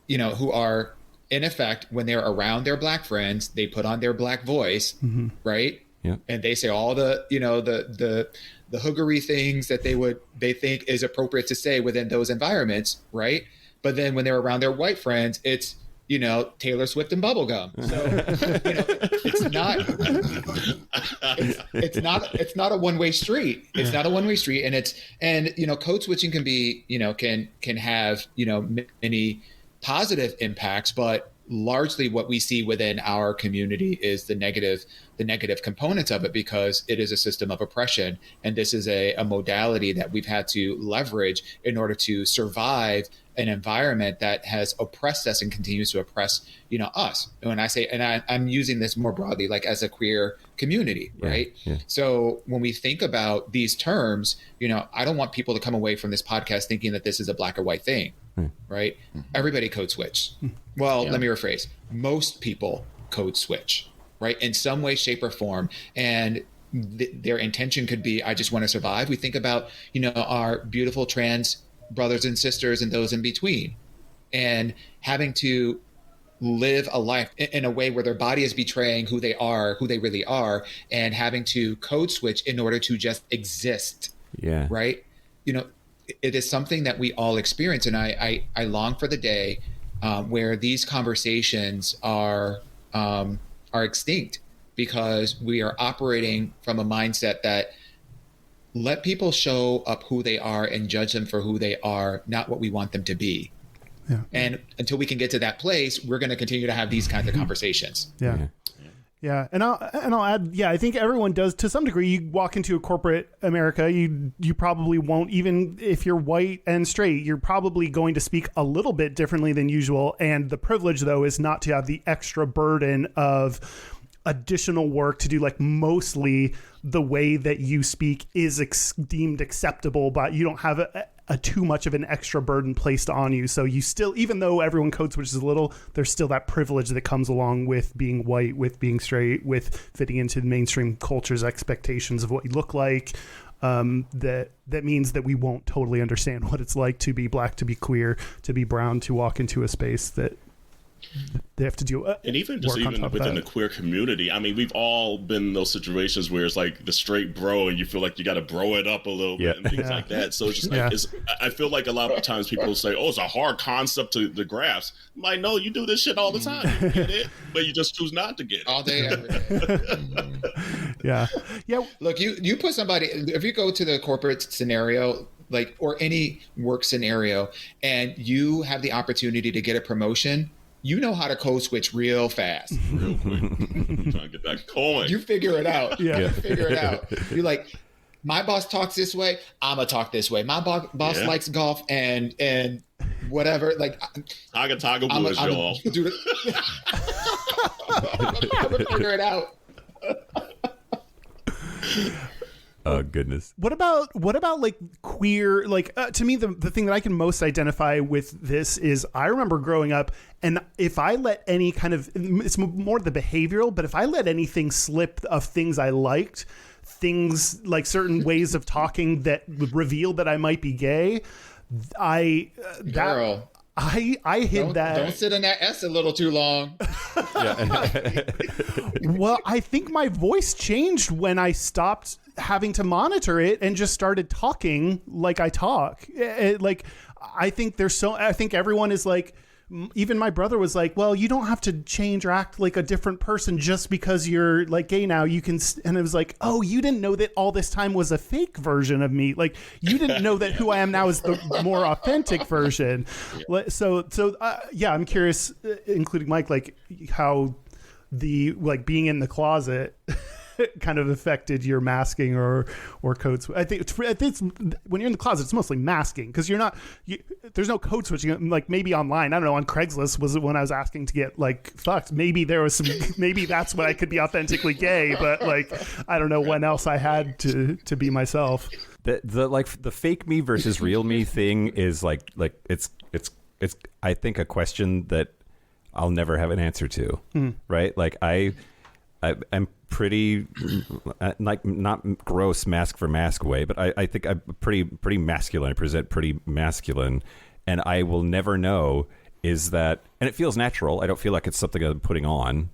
you know, who are, in effect, when they're around their Black friends, they put on their Black voice. Right. Yeah. And they say all the, you know, the hoogery things that they think is appropriate to say within those environments. Right. But then when they're around their white friends, it's, you know, Taylor Swift and bubblegum. So, you know, it's not a one-way street. It's not a one-way street. And you know, code switching can be, you know, can have, you know, many positive impacts, but largely what we see within our community is the negative components of it, because it is a system of oppression. And this is a modality that we've had to leverage in order to survive an environment that has oppressed us and continues to oppress, you know, us. When I say, and I'm using this more broadly, like as a queer community, right? Yeah. So when we think about these terms, you know, I don't want people to come away from this podcast thinking that this is a Black or white thing, right? Everybody code switch. Well, let me rephrase. Most people code switch, right? In some way, shape, or form. And their intention could be, I just want to survive. We think about, you know, our beautiful trans brothers and sisters and those in between, and having to live a life in a way where their body is betraying who they really are, and having to code switch in order to just exist. Yeah. Right. You know, it is something that we all experience. And I long for the day where these conversations are extinct, because we are operating from a mindset that let people show up who they are and judge them for who they are, not what we want them to be. Yeah. And until we can get to that place, we're going to continue to have these kinds of conversations. Yeah. Yeah. And I'll add, I think everyone does to some degree. You walk into a corporate America, you probably won't, even if you're white and straight, you're probably going to speak a little bit differently than usual. And the privilege, though, is not to have the extra burden of additional work to do, like mostly the way that you speak is deemed acceptable, but you don't have a too much of an extra burden placed on you. So you still, even though everyone code switches a little, there's still that privilege that comes along with being white, with being straight, with fitting into the mainstream culture's expectations of what you look like. That means that we won't totally understand what it's like to be Black, to be queer, to be brown, to walk into a space that they have to do. And even within the queer community, I mean, we've all been in those situations where it's like the straight bro, and you feel like you got to bro it up a little bit and things like that. So it's just like, I feel like a lot of times people say, "Oh, it's a hard concept to grasp." I'm like, no, you do this shit all the time. You get it, but you just choose not to get it all day, every day. Yeah. Look, you put somebody, if you go to the corporate scenario, like, or any work scenario, and you have the opportunity to get a promotion, you know how to code switch real fast. Real quick. I'm trying to get that coin. You figure it out. You figure it out. You're like, my boss talks this way, I'm going to talk this way. My boss likes golf and whatever. Like, Taga Blues, y'all. I'm going to figure it out. Oh, goodness. What about like queer, like to me, the thing that I can most identify with this is I remember growing up, and if I let any kind of, it's more the behavioral, but if I let anything slip of things I liked, things like certain ways of talking that revealed that I might be gay, I hid that. Don't sit in that S a little too long. Well, I think my voice changed when I stopped having to monitor it and just started talking like I talk. I think everyone is like, even my brother was like, well, you don't have to change or act like a different person just because you're like gay now. You can, and it was like, oh, you didn't know that all this time was a fake version of me. Like, you didn't know that who I am now is the more authentic version. So I'm curious, including Mike, like how the, like being in the closet kind of affected your masking or code switch? I think it's when you're in the closet, it's mostly masking because there's no code switching. Like maybe online, I don't know, on Craigslist was it when I was asking to get like fucked. Maybe there was some. Maybe that's when I could be authentically gay. But like I don't know when else I had to be myself. The fake me versus real me thing is like it's I think a question that I'll never have an answer to, right? Like I'm pretty like not gross mask for mask way, but I think I'm pretty masculine. I present pretty masculine, and I will never know is that, and it feels natural. I don't feel like it's something I'm putting on,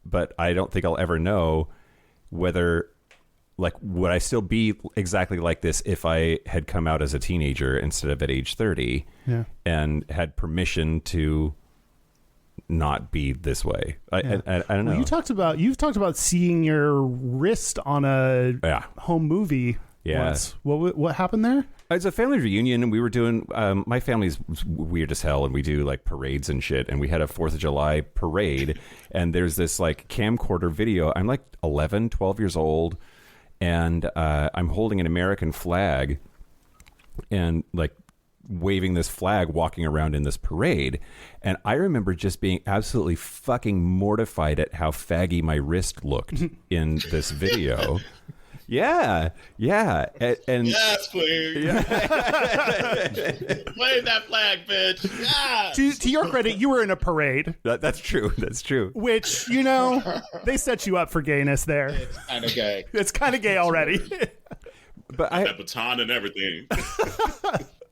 but I don't think I'll ever know whether. Like, would I still be exactly like this if I had come out as a teenager instead of at age 30 and had permission to not be this way? I don't know. Well, you've talked about seeing your wrist on a home movie once. What happened there? It's a family reunion, and we were doing. My family's weird as hell, and we do like parades and shit. And we had a 4th of July parade, and there's this like camcorder video. I'm like 11, 12 years old. And I'm holding an American flag and like waving this flag, walking around in this parade. And I remember just being absolutely fucking mortified at how faggy my wrist looked in this video. Yeah. And yes, please. Yeah. Wave that flag, bitch. Yeah. To your credit, you were in a parade. That's true. That's true. Which, they set you up for gayness there. It's kind of gay. It's kind of gay already. But that baton and everything.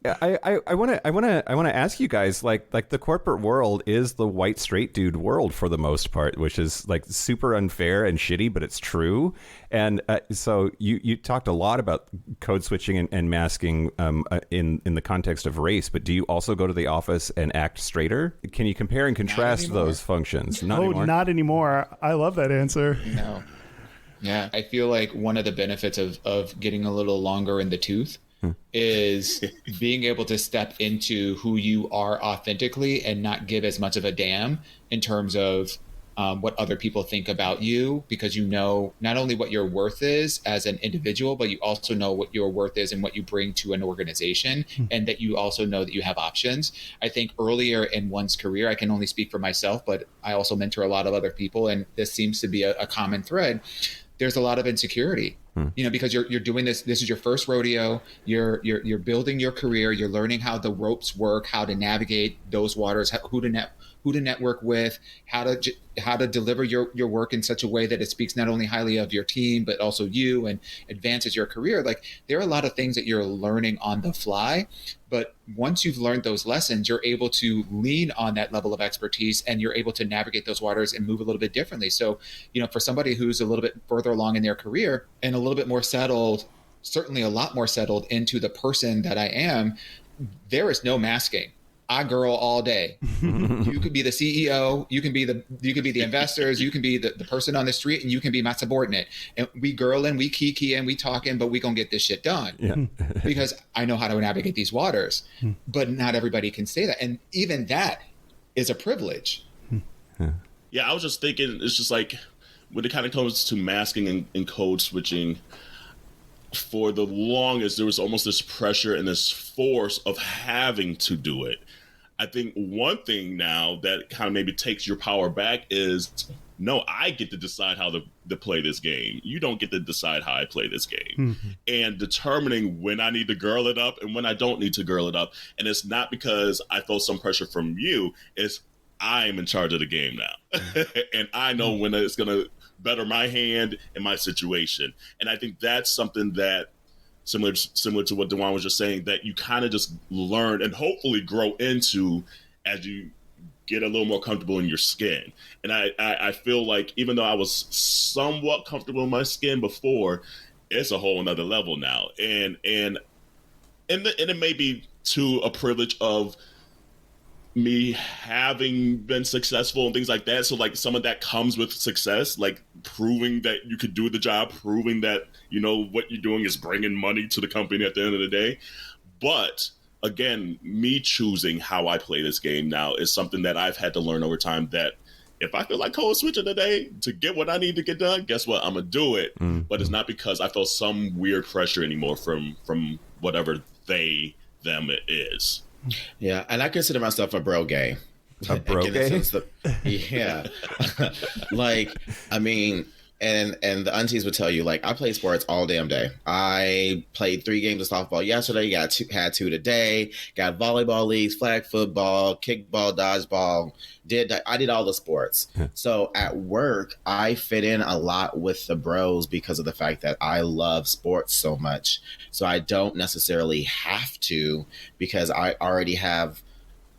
I want to ask you guys, like the corporate world is the white straight dude world for the most part, which is like super unfair and shitty, but it's true. And so you talked a lot about code switching and masking in the context of race, but do you also go to the office and act straighter? Can you compare and contrast those functions? Not anymore. I love that answer. No. Yeah, I feel like one of the benefits of getting a little longer in the tooth is being able to step into who you are authentically and not give as much of a damn in terms of what other people think about you, because you know not only what your worth is as an individual, but you also know what your worth is and what you bring to an organization, and that you also know that you have options. I think earlier in one's career, I can only speak for myself, but I also mentor a lot of other people, and this seems to be a common thread. There's a lot of insecurity, because you're doing this. This is your first rodeo. You're building your career. You're learning how the ropes work, how to navigate those waters, who to network with, how to deliver your work in such a way that it speaks not only highly of your team, but also you, and advances your career. Like, there are a lot of things that you're learning on the fly, but once you've learned those lessons, you're able to lean on that level of expertise, and you're able to navigate those waters and move a little bit differently. So, for somebody who's a little bit further along in their career and a little bit more settled, certainly a lot more settled into the person that I am, there is no masking. I girl all day. You could be the CEO, you can be the investors, you can be the person on the street, and you can be my subordinate. And we girling, we kiki, and we talking, but we gonna get this shit done. Because I know how to navigate these waters. But not everybody can say that. And even that is a privilege. Yeah, I was just thinking, it's just like when it kind of comes to masking and code switching, for the longest, there was almost this pressure and this force of having to do it. I think one thing now that kind of maybe takes your power back is, no, I get to decide how to play this game. You don't get to decide how I play this game. And determining when I need to girl it up and when I don't need to girl it up. And it's not because I feel some pressure from you. It's I'm in charge of the game now. And I know when it's going to better my hand and my situation. And I think that's something that similar to what Dewan was just saying, that you kind of just learn and hopefully grow into as you get a little more comfortable in your skin. And I feel like even though I was somewhat comfortable in my skin before, it's a whole another level now. And it may be to a privilege of me having been successful and things like that. So like some of that comes with success, like proving that you could do the job, proving that, what you're doing is bringing money to the company at the end of the day. But again, me choosing how I play this game now is something that I've had to learn over time, that if I feel like code switching today to get what I need to get done, guess what? I'm gonna do it. But it's not because I feel some weird pressure anymore from whatever them it is. Yeah, and I consider myself a bro gay. A bro gay? Yeah. Like, I mean, and the aunties would tell you, like, I play sports all damn day. I played 3 games of softball yesterday, had 2 today, got volleyball leagues, flag football, kickball, dodgeball. I did all the sports. So at work, I fit in a lot with the bros because of the fact that I love sports so much. So I don't necessarily have to, because I already have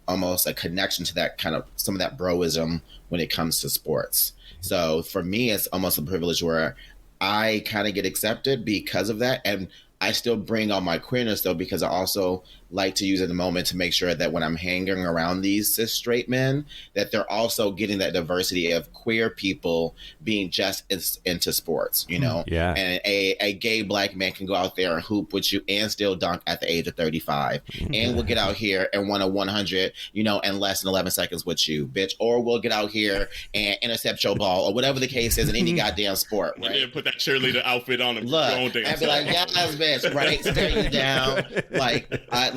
almost a connection to that kind of some of that broism when it comes to sports. So for me, it's almost a privilege where I kind of get accepted because of that. And I still bring all my queerness, though, because I also like to use it in the moment to make sure that when I'm hanging around these cis straight men, that they're also getting that diversity of queer people being just into sports, you know? Yeah. And a gay black man can go out there and hoop with you and still dunk at the age of 35. And we'll get out here and run a 100, you know, in less than 11 seconds with you, bitch. Or we'll get out here and intercept your ball or whatever the case is in any goddamn sport, right? And then put that cheerleader outfit on and Look, and be like, yes, bitch, right? Stare you down.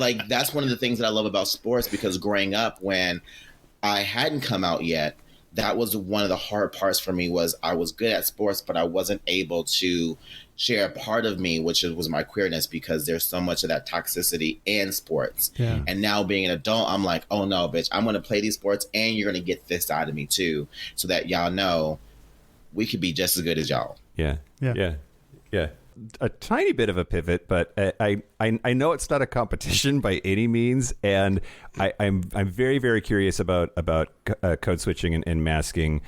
Like that's one of the things that I love about sports, because growing up when I hadn't come out yet, that was one of the hard parts for me. Was I was good at sports, but I wasn't able to share a part of me, which was my queerness, because there's so much of that toxicity in sports. Yeah. And now being an adult, I'm like, oh no, bitch, I'm going to play these sports and you're going to get this side of me too, so that y'all know we could be just as good as y'all. Yeah. A tiny bit of a pivot, but I know it's not a competition by any means, and I'm very, very curious about code switching and masking,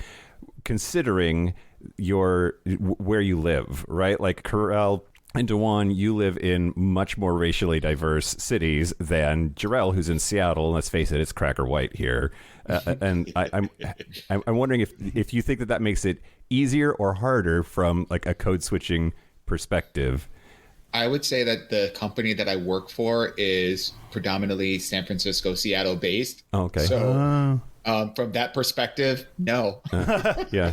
considering where you live, right? Like Corel and Dewan, you live in much more racially diverse cities than Jarrell, who's in Seattle. And let's face it, it's cracker white here. And I'm wondering if you think that makes it easier or harder from like a code switching perspective. I would say that the company that I work for is predominantly San Francisco, Seattle based. Okay. So from that perspective, no. Yeah.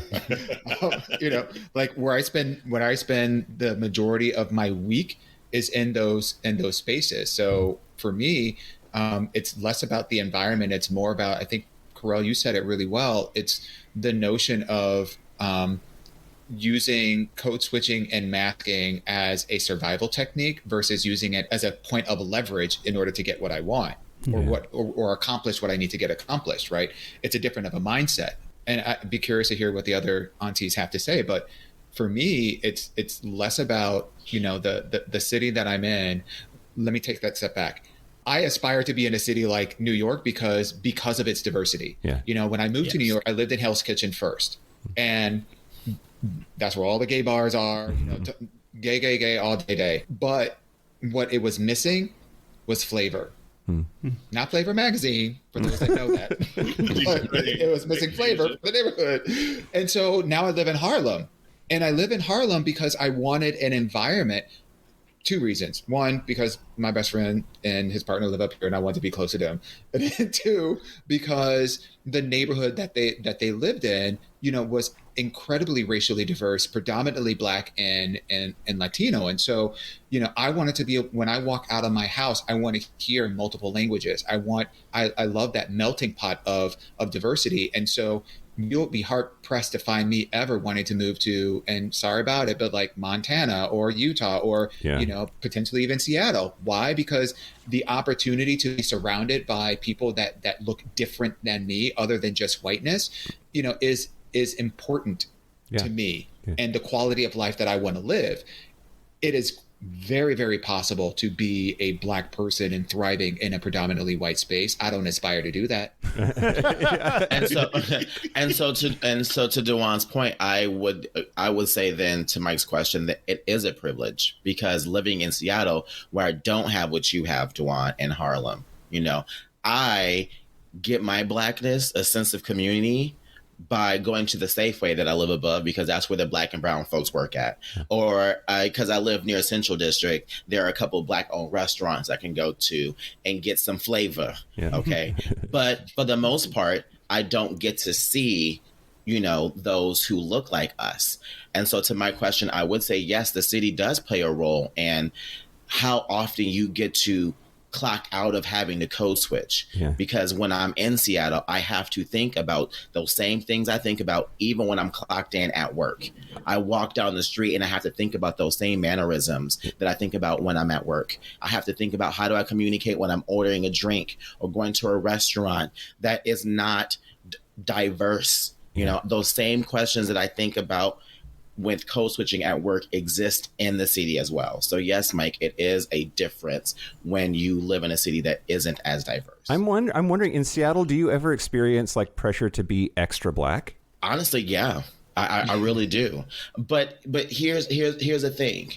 You know, like where I spend the majority of my week is in those spaces. So for me, it's less about the environment. It's more about, I think, Corel, you said it really well. It's the notion of using code switching and masking as a survival technique versus using it as a point of leverage in order to get what I want or accomplish what I need to get accomplished, right? It's a different of a mindset. And I'd be curious to hear what the other aunties have to say. But for me, it's less about, you know, the city that I'm in. Let me take that step back. I aspire to be in a city like New York because of its diversity. Yeah. You know, when I moved to New York, I lived in Hell's Kitchen first. And that's where all the gay bars are, you know, gay all day. But what it was missing was flavor. Not Flavor Magazine, for those that know that. But it was missing flavor for the neighborhood. And so now I live in Harlem. And I live in Harlem because I wanted an environment. 2 reasons. 1, because my best friend and his partner live up here and I wanted to be closer to them. And then 2, because the neighborhood that they lived in, you know, was incredibly racially diverse, predominantly Black and Latino. And so, you know, I wanted to be, when I walk out of my house, I want to hear multiple languages. I love that melting pot of diversity. And so you'll be hard pressed to find me ever wanting to move to, and sorry about it, but like Montana or Utah or, you know, potentially even Seattle. Why? Because the opportunity to be surrounded by people that look different than me, other than just whiteness, you know, is important to me and the quality of life that I want to live. It is very, very possible to be a Black person and thriving in a predominantly white space. I don't aspire to do that. and so to Dewan's point, I would say then to Mike's question that it is a privilege, because living in Seattle, where I don't have what you have, Dewan, in Harlem, you know, I get my Blackness, a sense of community, by going to the Safeway that I live above, because that's where the Black and brown folks work at. Or because I live near Central District, there are a couple of Black-owned restaurants I can go to and get some flavor. Okay. But for the most part, I don't get to see those who look like us. And so to my question, I would say, yes, the city does play a role in how often you get to clock out of having to code switch. Yeah. Because when I'm in Seattle, I have to think about those same things I think about even when I'm clocked in at work. I walk down the street and I have to think about those same mannerisms that I think about when I'm at work. I have to think about how do I communicate when I'm ordering a drink or going to a restaurant that is not diverse. Those same questions that I think about with code switching at work exist in the city as well. So yes, Mike, it is a difference when you live in a city that isn't as diverse. I'm wondering, in Seattle, do you ever experience like pressure to be extra black? Honestly, yeah, I really do. But here's the thing.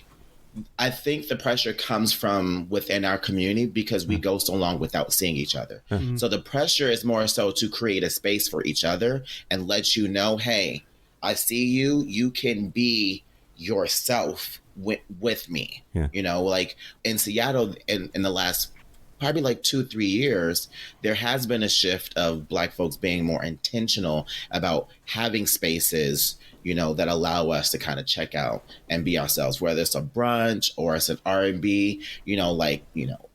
I think the pressure comes from within our community because we go so long without seeing each other. Mm-hmm. So the pressure is more so to create a space for each other and let you know, hey, I see you. You can be yourself with me. Yeah. Like in Seattle in the last probably like 2-3 years, there has been a shift of Black folks being more intentional about having spaces, that allow us to kind of check out and be ourselves, whether it's a brunch or it's an R&B,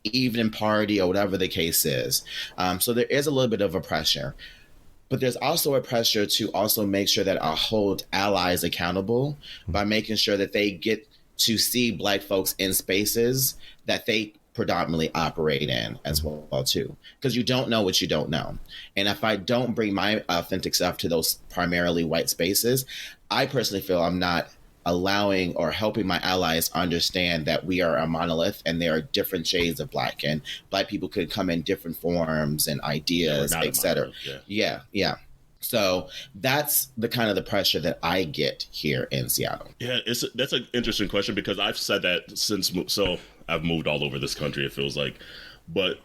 evening party or whatever the case is. So there is a little bit of a pressure. But there's also a pressure to also make sure that I hold allies accountable by making sure that they get to see Black folks in spaces that they predominantly operate in as well too, because you don't know what you don't know. And if I don't bring my authentic self to those primarily white spaces, I personally feel I'm not allowing or helping my allies understand that we are a monolith and there are different shades of Black, and Black people could come in different forms and ideas, etc. Yeah. So that's the kind of the pressure that I get here in Seattle. Yeah, that's an interesting question because I've said that so I've moved all over this country, it feels like. But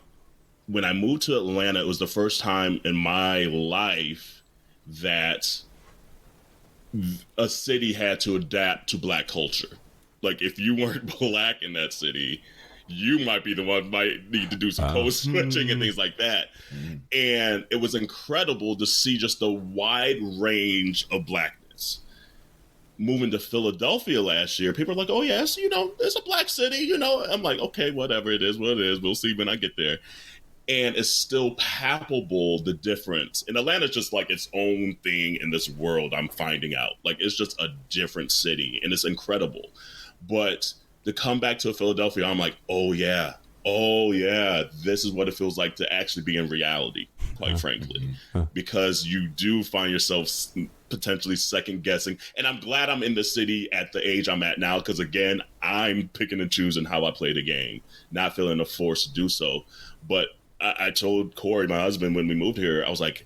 when I moved to Atlanta, it was the first time in my life that a city had to adapt to Black culture. Like if you weren't Black in that city, you might be the one might need to do some code switching and things like that. And it was incredible to see just the wide range of Blackness. Moving to Philadelphia last year, people are like, oh yes, it's a Black city, I'm like, okay, whatever, it is what it is. We'll see when I get there. And it's still palpable, the difference. And Atlanta's just like its own thing in this world, I'm finding out. Like, it's just a different city, and it's incredible. But to come back to Philadelphia, I'm like, oh yeah, this is what it feels like to actually be in reality, quite frankly. Because you do find yourself potentially second guessing. And I'm glad I'm in the city at the age I'm at now, because again, I'm picking and choosing how I play the game, not feeling a force to do so. But I told Corey, my husband, when we moved here, I was like,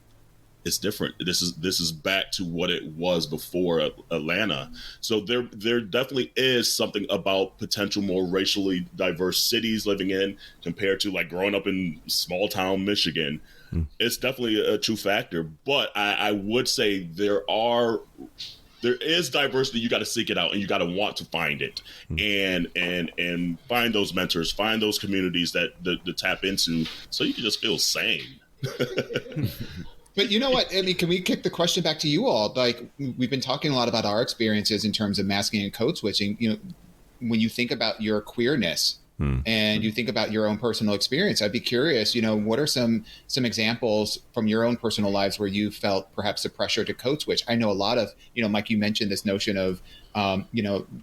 it's different. This is back to what it was before Atlanta. So there definitely is something about potential more racially diverse cities living in compared to like growing up in small town Michigan. It's definitely a true factor. But I would say there is diversity. You got to seek it out, and you got to want to find it, and find those mentors, find those communities that tap into, so you can just feel sane. But you know what? I mean, can we kick the question back to you all? Like, we've been talking a lot about our experiences in terms of masking and code switching. When you think about your queerness and you think about your own personal experience, I'd be curious, what are some examples from your own personal lives where you felt perhaps the pressure to code switch? I know a lot of, Mike, you mentioned this notion of,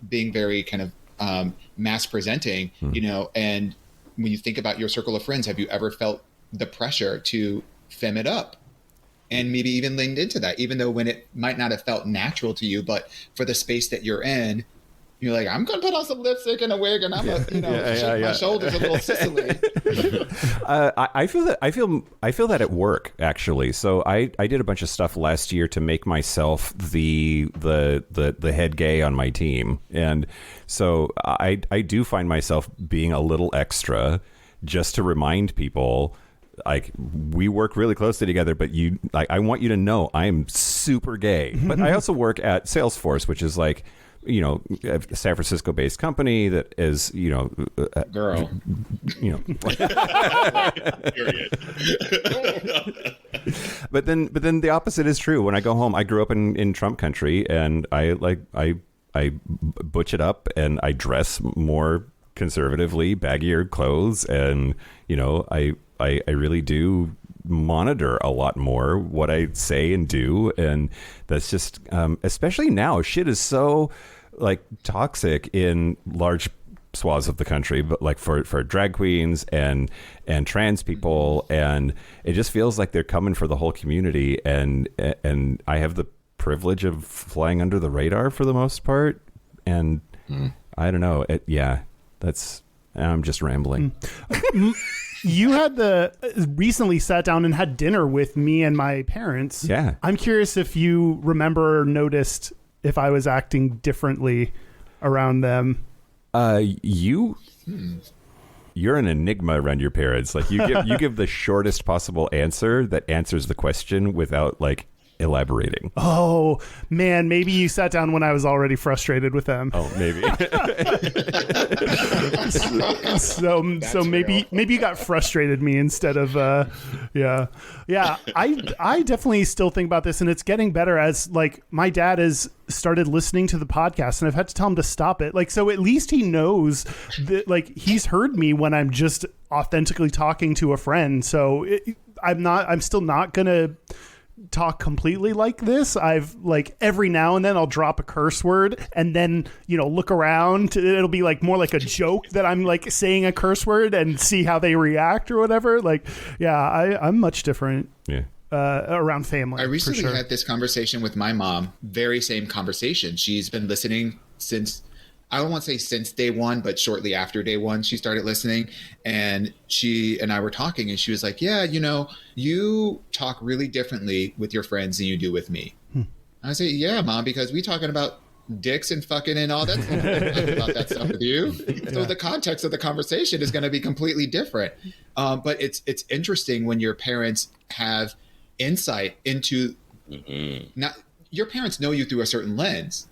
being very kind of mass presenting, and when you think about your circle of friends, have you ever felt the pressure to fem it up? And maybe even leaned into that, even though when it might not have felt natural to you, but for the space that you're in, you're like, I'm going to put on some lipstick and a wig, and I'm shake my shoulders a little Sicily. I feel that at work, actually. So I did a bunch of stuff last year to make myself the head gay on my team, and so I do find myself being a little extra just to remind people. Like, we work really closely together, but I want you to know I'm super gay. But I also work at Salesforce, which is like, a San Francisco-based company that is, girl, Period. but then the opposite is true. When I go home, I grew up in Trump country, and I butch it up and I dress more conservatively, baggier clothes, and I really do monitor a lot more what I say and do, and that's just especially now, shit is so like toxic in large swaths of the country, but like for drag queens and trans people, and it just feels like they're coming for the whole community, and I have the privilege of flying under the radar for the most part, and I don't know, I'm just rambling. You had recently sat down and had dinner with me and my parents. Yeah. I'm curious if you remember or noticed if I was acting differently around them. You're an enigma around your parents. Like you give the shortest possible answer that answers the question without like elaborating. Oh man, maybe you sat down when I was already frustrated with them. Oh, maybe. so maybe you got frustrated me instead of yeah. I definitely still think about this, and it's getting better as like my dad has started listening to the podcast, and I've had to tell him to stop it. Like, so at least he knows that like he's heard me when I'm just authentically talking to a friend. So I'm still not gonna talk completely like this. I've like every now and then I'll drop a curse word and then look around, it'll be like more like a joke that I'm like saying a curse word and see how they react or whatever. Like I'm much different around family. I recently for sure. had this conversation with my mom, very same conversation. She's been listening since, I don't want to say since day one, but shortly after day one, she started listening, and she and I were talking, and she was like, yeah, you talk really differently with your friends than you do with me. I say, yeah, Mom, because we talking about dicks and fucking and all that stuff. About that stuff with you. So the context of the conversation is going to be completely different. But it's interesting when your parents have insight into not your parents know you through a certain lens.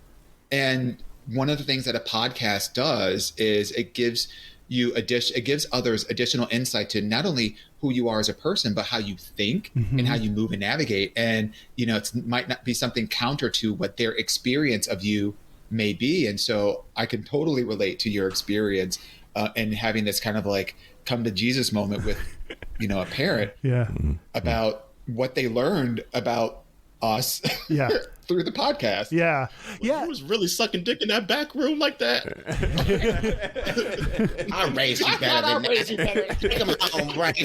And one of the things that a podcast does is it gives others additional insight to not only who you are as a person, but how you think and how you move and navigate. And, it might not be something counter to what their experience of you may be. And so I can totally relate to your experience and having this kind of like come to Jesus moment with, a parent about what they learned about us through the podcast. Yeah. You was really sucking dick in that back room like that. I raised you better than that. Come on, right?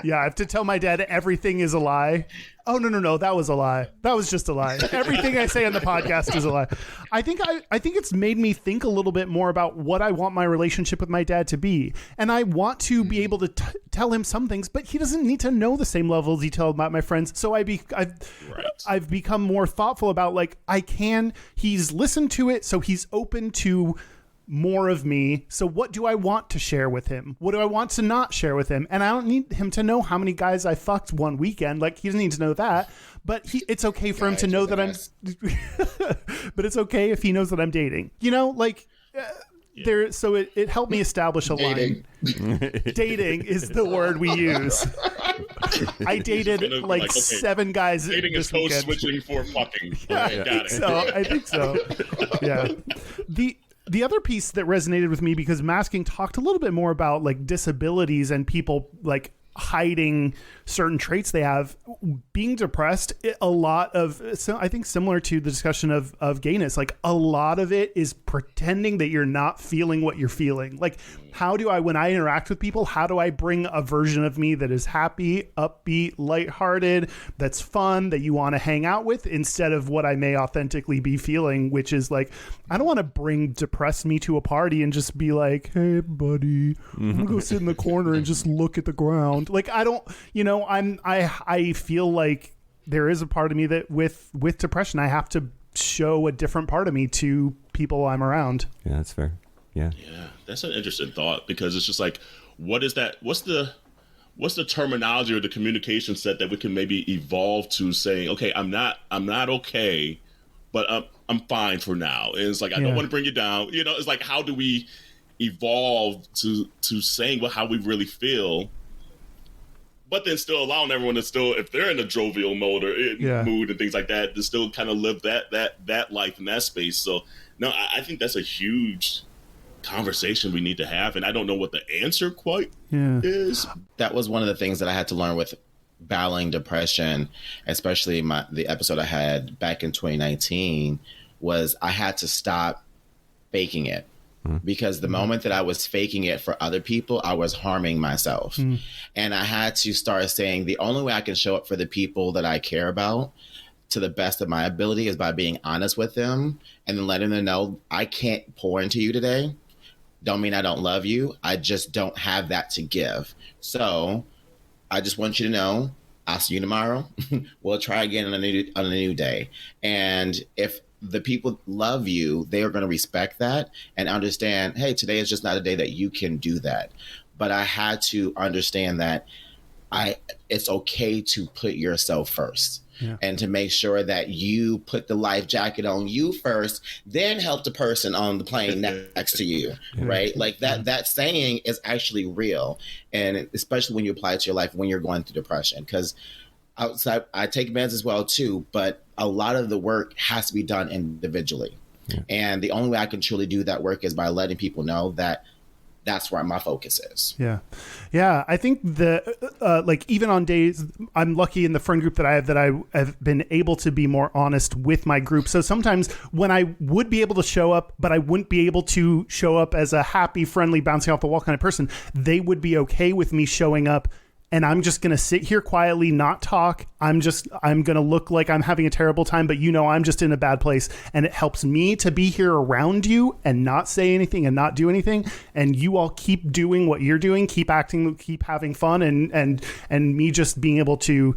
Yeah, I have to tell my dad everything is a lie. Oh, no, that was a lie. That was just a lie. Everything I say on the podcast is a lie. I think it's made me think a little bit more about what I want my relationship with my dad to be. And I want to be able to tell him some things, but he doesn't need to know the same level of detail about my friends. So I've become more thoughtful about like, he's listened to it, so he's open to more of me. So what do I want to share with him? What do I want to not share with him? And I don't need him to know how many guys I fucked one weekend. Like, he doesn't need to know that. But it's okay for him to know that I'm. But it's okay if he knows that I'm dating. So it helped me establish a line. Dating is the word we use. I dated like 7 guys. Dating is code switching for fucking. Yeah, got it. I think so. Yeah. The other piece that resonated with me, because Masking talked a little bit more about like disabilities and people like hiding certain traits they have. Being depressed, a lot of, so I think similar to the discussion of gayness, like a lot of it is pretending that you're not feeling what you're feeling. Like, when I interact with people, how do I bring a version of me that is happy, upbeat, lighthearted, that's fun, that you want to hang out with, instead of what I may authentically be feeling, which is like, I don't want to bring depressed me to a party and just be like, hey buddy, I'm gonna go sit in the corner and just look at the ground. Like, I don't, I feel like there is a part of me that with depression, I have to show a different part of me to people I'm around. Yeah, that's fair. Yeah, that's an interesting thought, because it's just like, what is that? What's the terminology or the communication set that we can maybe evolve to saying, okay, I'm not okay, but I'm fine for now. And it's like, I don't want to bring you down. It's like, how do we evolve to saying how we really feel but then still allowing everyone to still, if they're in a jovial mode or mood and things like that, to still kind of live that life in that space. So no, I think that's a huge conversation we need to have, and I don't know what the answer quite is. That was one of the things that I had to learn with battling depression, especially the episode I had back in 2019, was I had to stop faking it. Because the moment that I was faking it for other people, I was harming myself. And I had to start saying the only way I can show up for the people that I care about to the best of my ability is by being honest with them and then letting them know I can't pour into you today. Don't mean I don't love you. I just don't have that to give. So I just want you to know, I'll see you tomorrow. We'll try again on a new day. And if the people love you, they are going to respect that and understand, hey, today is just not a day that you can do that. But I had to understand that it's okay to put yourself first. And to make sure that you put the life jacket on you first, then help the person on the plane next to you, right? Like that saying is actually real. And especially when you apply it to your life when you're going through depression, because outside, I take meds as well too, but a lot of the work has to be done individually. And the only way I can truly do that work is by letting people know that that's where my focus is. Yeah. I think like even on days, I'm lucky in the friend group that I have been able to be more honest with my group. So sometimes when I would be able to show up, but I wouldn't be able to show up as a happy, friendly, bouncing off the wall kind of person, they would be okay with me showing up. And I'm just going to sit here quietly, not talk. I'm going to look like I'm having a terrible time, but I'm just in a bad place. And it helps me to be here around you and not say anything and not do anything. And you all keep doing what you're doing, keep acting, keep having fun. And me just being able to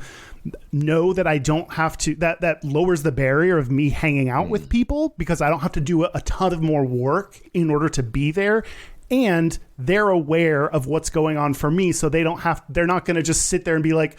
know that I don't have to, that lowers the barrier of me hanging out with people because I don't have to do a ton of more work in order to be there. And they're aware of what's going on for me. So they're not going to just sit there and be like,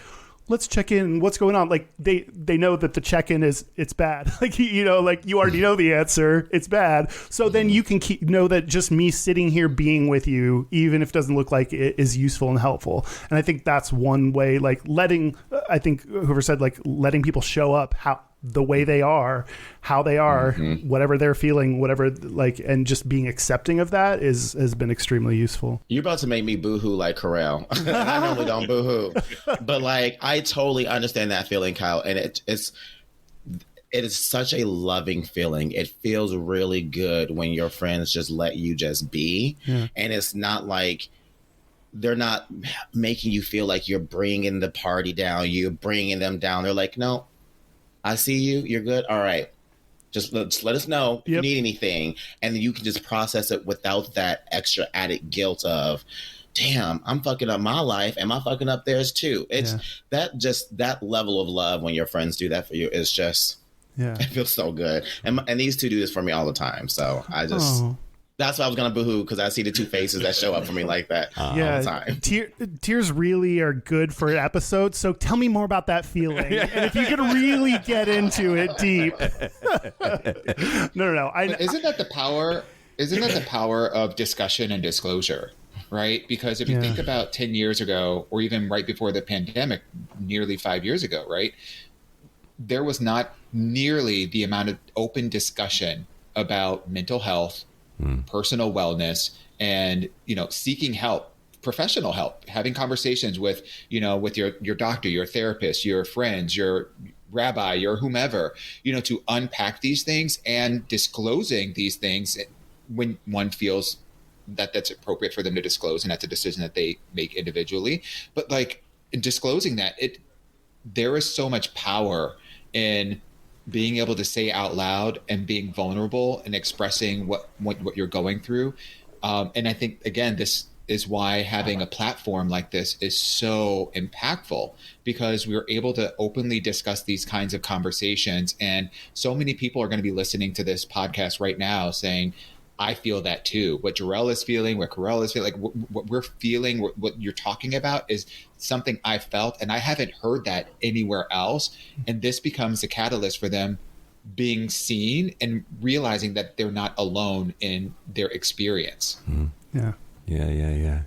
let's check in. What's going on? Like they know that the check-in is, it's bad. Like, like you already know the answer. It's bad. So then you can know that just me sitting here being with you, even if it doesn't look like it, is useful and helpful. And I think that's one way, like I think whoever said, like letting people show up the way they are, how they are, whatever they're feeling, whatever, like, and just being accepting of that has been extremely useful. You're about to make me boohoo like Carell. I normally don't boohoo, but like, I totally understand that feeling, Kyle. And it is such a loving feeling. It feels really good when your friends just let you just be. And it's not like, they're not making you feel like you're bringing the party down. You're bringing them down. They're like, no, I see you. You're good. All right. Just let us know if you need anything. And then you can just process it without that extra added guilt of, damn, I'm fucking up my life. Am I fucking up theirs too? It's that level of love when your friends do that for you is just, it feels so good. And these two do this for me all the time. So I just... That's why I was going to boohoo, because I see the two faces that show up for me like that all the time. Tears really are good for an episode, so tell me more about that feeling. And if you could really get into it deep. No. Isn't that the power? Isn't that the power of discussion and disclosure, right? Because if you think about 10 years ago, or even right before the pandemic, nearly 5 years ago, right? There was not nearly the amount of open discussion about mental health, personal wellness, and seeking help, professional help, having conversations with with your doctor, your therapist, your friends, your rabbi, your whomever, to unpack these things and disclosing these things when one feels that that's appropriate for them to disclose, and that's a decision that they make individually. But like in disclosing that, there is so much power in being able to say out loud and being vulnerable and expressing what you're going through. And I think, again, this is why having a platform like this is so impactful, because we're able to openly discuss these kinds of conversations. And so many people are going to be listening to this podcast right now saying, I feel that too. What Jarrell is feeling, what Carell is feeling, like what we're feeling, what you're talking about is something I felt, and I haven't heard that anywhere else. And this becomes a catalyst for them being seen and realizing that they're not alone in their experience. Yeah. Yeah.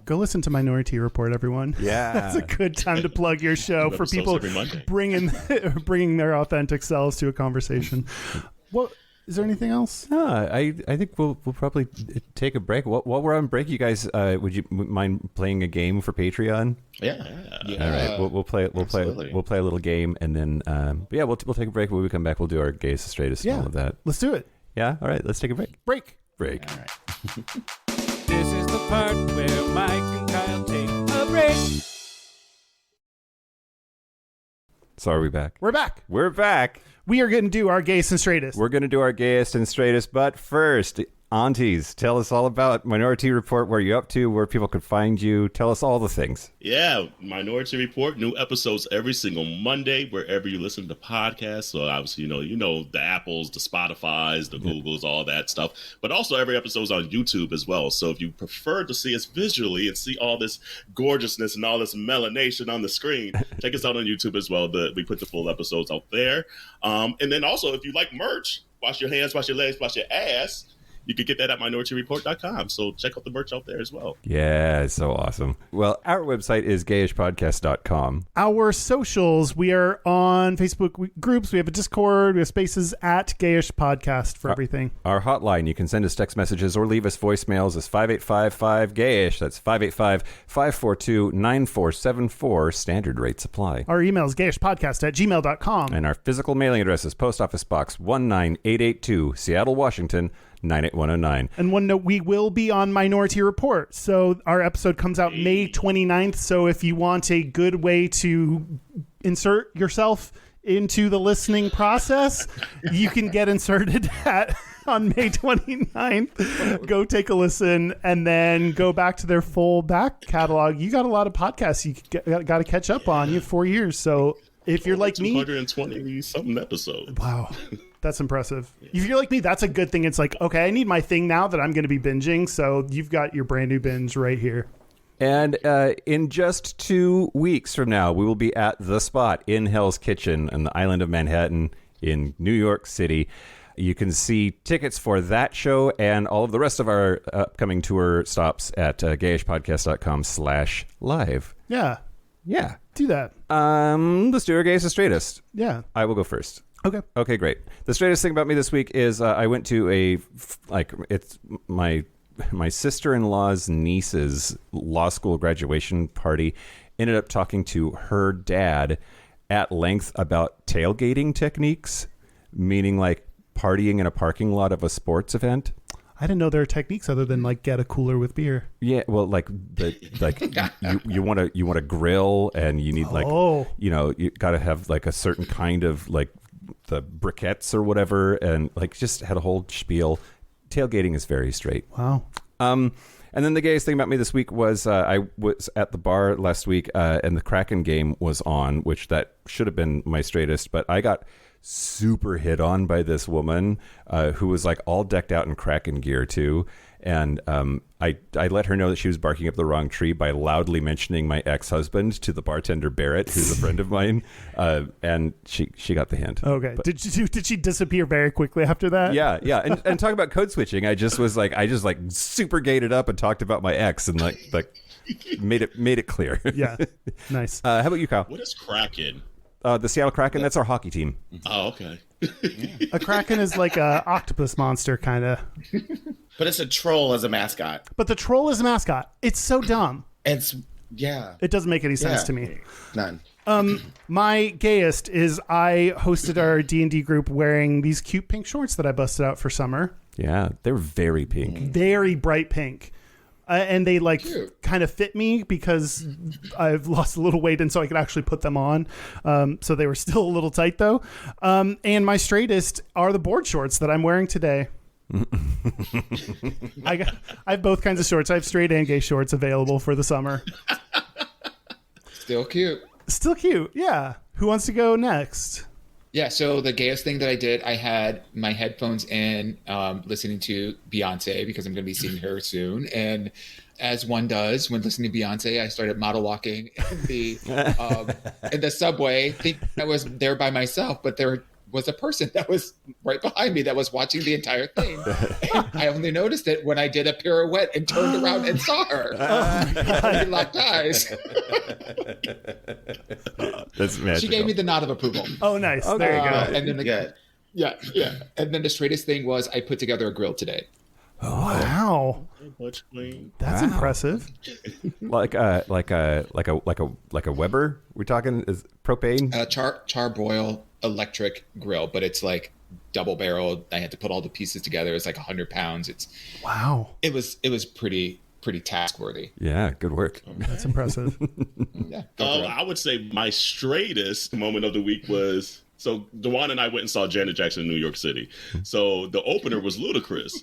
Go listen to Minority Report, everyone. Yeah. That's a good time to plug your show for people every Monday. bringing their authentic selves to a conversation. Well, is there anything else? No, I think we'll probably take a break. While we're on break, you guys, would you mind playing a game for Patreon? Yeah. All right, we'll play a little game, and then we'll take a break. When we come back, we'll do our Gayest, Straightest, and all of that. Let's do it. Yeah, all right, let's take a break. Break. All right. This is the part where Mike and Kyle take a break. So are we back? We're back. We're back. We are going to do our Gayest and Straightest. We're going to do our Gayest and Straightest, but first, aunties, tell us all about Minority Report, where you're up to, where people can find you. Tell us all the things. Yeah, Minority Report, new episodes every single Monday, wherever you listen to podcasts. So obviously, you know the Apples, the Spotifys, the Googles, all that stuff. But also every episode's on YouTube as well. So if you prefer to see us visually and see all this gorgeousness and all this melanation on the screen, check us out on YouTube as well. We put the full episodes out there. And then also, if you like merch, wash your hands, wash your legs, wash your ass, you can get that at minorityReport.com. So check out the merch out there as well. Yeah, it's so awesome. Well, our website is gayishpodcast.com. Our socials, we are on Facebook groups. We have a Discord. We have spaces at Gayish Podcast for everything. Our hotline, you can send us text messages or leave us voicemails, is 5855-GAYISH. That's 585-542-9474. Standard rates apply. Our email is gayishpodcast@gmail.com. And our physical mailing address is Post Office Box 19882, Seattle, Washington, 98109. And one note, we will be on Minority Report. So our episode comes out May 29th. So if you want a good way to insert yourself into the listening process, you can get inserted on May 29th. Go take a listen and then go back to their full back catalog. You got a lot of podcasts you got to catch up on. You have 4 years. So if you're like me, 220 something episodes. Wow. That's impressive. If you're like me, that's a good thing. It's like, okay, I need my thing now that I'm going to be binging. So you've got your brand new binge right here. And in just 2 weeks from now, we will be at The Spot in Hell's Kitchen on the island of Manhattan in New York City. You can see tickets for that show and all of the rest of our upcoming tour stops at gayishpodcast.com/live. Yeah. Yeah. Do that. Let's do our Gayest and Straightest. Yeah. I will go first. Okay, great. The straightest thing about me this week is I went to it's my sister-in-law's niece's law school graduation party. Ended up talking to her dad at length about tailgating techniques, meaning like partying in a parking lot of a sports event. I didn't know there are techniques other than like get a cooler with beer. Yeah, well, you want to grill, and you need you got to have like a certain kind of like the briquettes or whatever, and like just had a whole spiel. Tailgating is very straight. Wow. And then the gayest thing about me this week was I was at the bar last week, and the Kraken game was on, which that should have been my straightest, but I got super hit on by this woman who was like all decked out in Kraken gear too. And I let her know that she was barking up the wrong tree by loudly mentioning my ex-husband to the bartender Barrett, who's a friend of mine, and she got the hint. Okay, but, did she disappear very quickly after that? Yeah, and talk about code switching. I just super gated up and talked about my ex and like made it clear. Yeah, nice. How about you, Kyle? What is Kraken? The Seattle Kraken. That's our hockey team. Oh, okay. A Kraken is like a octopus monster, kind of. But it's a troll as a mascot. But the troll is a mascot. It's so dumb. It doesn't make any sense to me. None. My gayest is I hosted our D&D group wearing these cute pink shorts that I busted out for summer. Yeah, they're very pink. Very bright pink. And they kind of fit me because I've lost a little weight, and so I could actually put them on. So they were still a little tight though. And my straightest are the board shorts that I'm wearing today. I have both kinds of shorts. I have straight and gay shorts available for the summer. Still cute. Still cute. Yeah. Who wants to go next? Yeah, so the gayest thing that I did, I had my headphones in, listening to Beyonce because I'm going to be seeing her soon. And as one does when listening to Beyonce, I started model walking in the subway. I think I was there by myself, but there were was a person that was right behind me that was watching the entire thing. And I only noticed it when I did a pirouette and turned around and saw her. We locked eyes. That's magical. She gave me the nod of approval. Oh, nice. There you go. And then yeah. And then the straightest thing was I put together a grill today. Wow. That's impressive. Like a Weber. We're talking is propane. Charbroil electric grill, but it's like double barreled. I had to put all the pieces together. It's like 100 pounds. It was pretty task worthy. Yeah, good work. That's impressive. Yeah. I would say my straightest moment of the week was, so Dewan and I went and saw Janet Jackson in New York City. So the opener was Ludacris.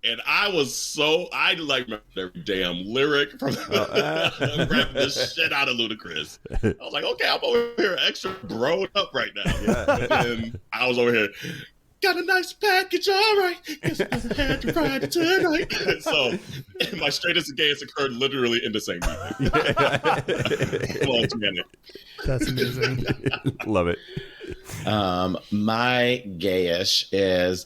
And I like every damn lyric from grabbing the shit out of Ludacris. I was like, okay, I'm over here extra grown up right now. Yeah. And I was over here, got a nice package, all right. Guess I had to ride it tonight. So my straightest and gayest occurred literally in the same meeting. That's amazing. Love it. My gayish is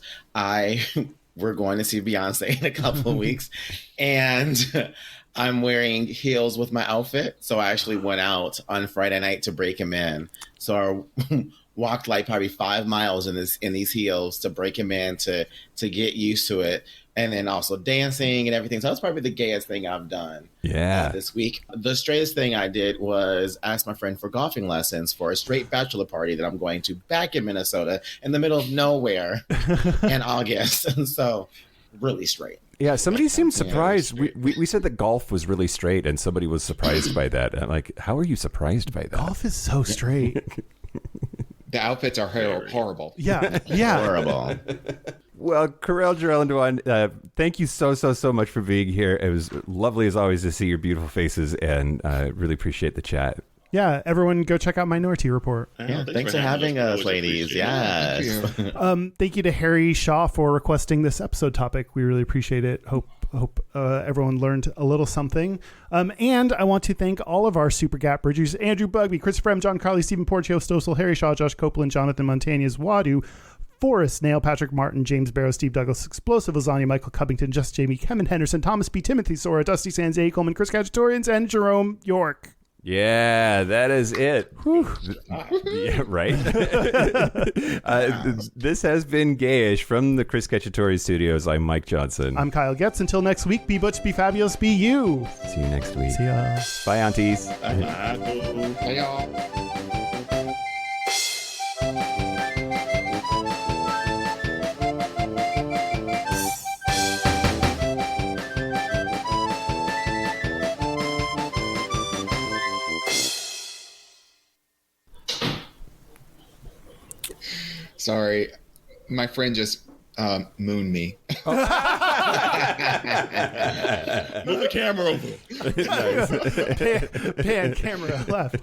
we're going to see Beyonce in a couple of weeks, and I'm wearing heels with my outfit. So I actually went out on Friday night to break him in. So I walked like probably 5 miles in these heels to break him in to get used to it, and then also dancing and everything. So that's probably the gayest thing I've done. This week. The straightest thing I did was ask my friend for golfing lessons for a straight bachelor party that I'm going to back in Minnesota in the middle of nowhere in August. And so really straight. Yeah, somebody seemed surprised. We said that golf was really straight, and somebody was surprised by that. I'm like, how are you surprised by that? Golf is so straight. The outfits are horrible. Yeah. Horrible. Well, Karel, Jarell, and Dewan, thank you so much for being here. It was lovely as always to see your beautiful faces, and really appreciate the chat. Yeah, everyone go check out Minority Report. Yeah, thanks for having us, ladies. Yes. Thank you to Harry Shaw for requesting this episode topic. We really appreciate it. Hope everyone learned a little something. And I want to thank all of our Super Gap Bridgers: Andrew Bugby, Christopher M., John Carly, Stephen Porcio, Stossel, Harry Shaw, Josh Copeland, Jonathan Montañez, Wadu, Forrest, Nail, Patrick Martin, James Barrow, Steve Douglas, Explosive Lasagna, Michael Covington, Just Jamie, Kevin Henderson, Thomas B. Timothy Sora, Dusty Sands, A. Coleman, Chris Cacciatorians, and Jerome York. Yeah, that is it. Yeah, right. This has been Gayish from the Chris Cacciatore Studios. I'm Mike Johnson. I'm Kyle Getz. Until next week, be butch, be fabulous, be you. See you next week. See ya. Bye, aunties. Hey, y'all. Sorry, my friend just mooned me. Move the camera over. Pan camera left.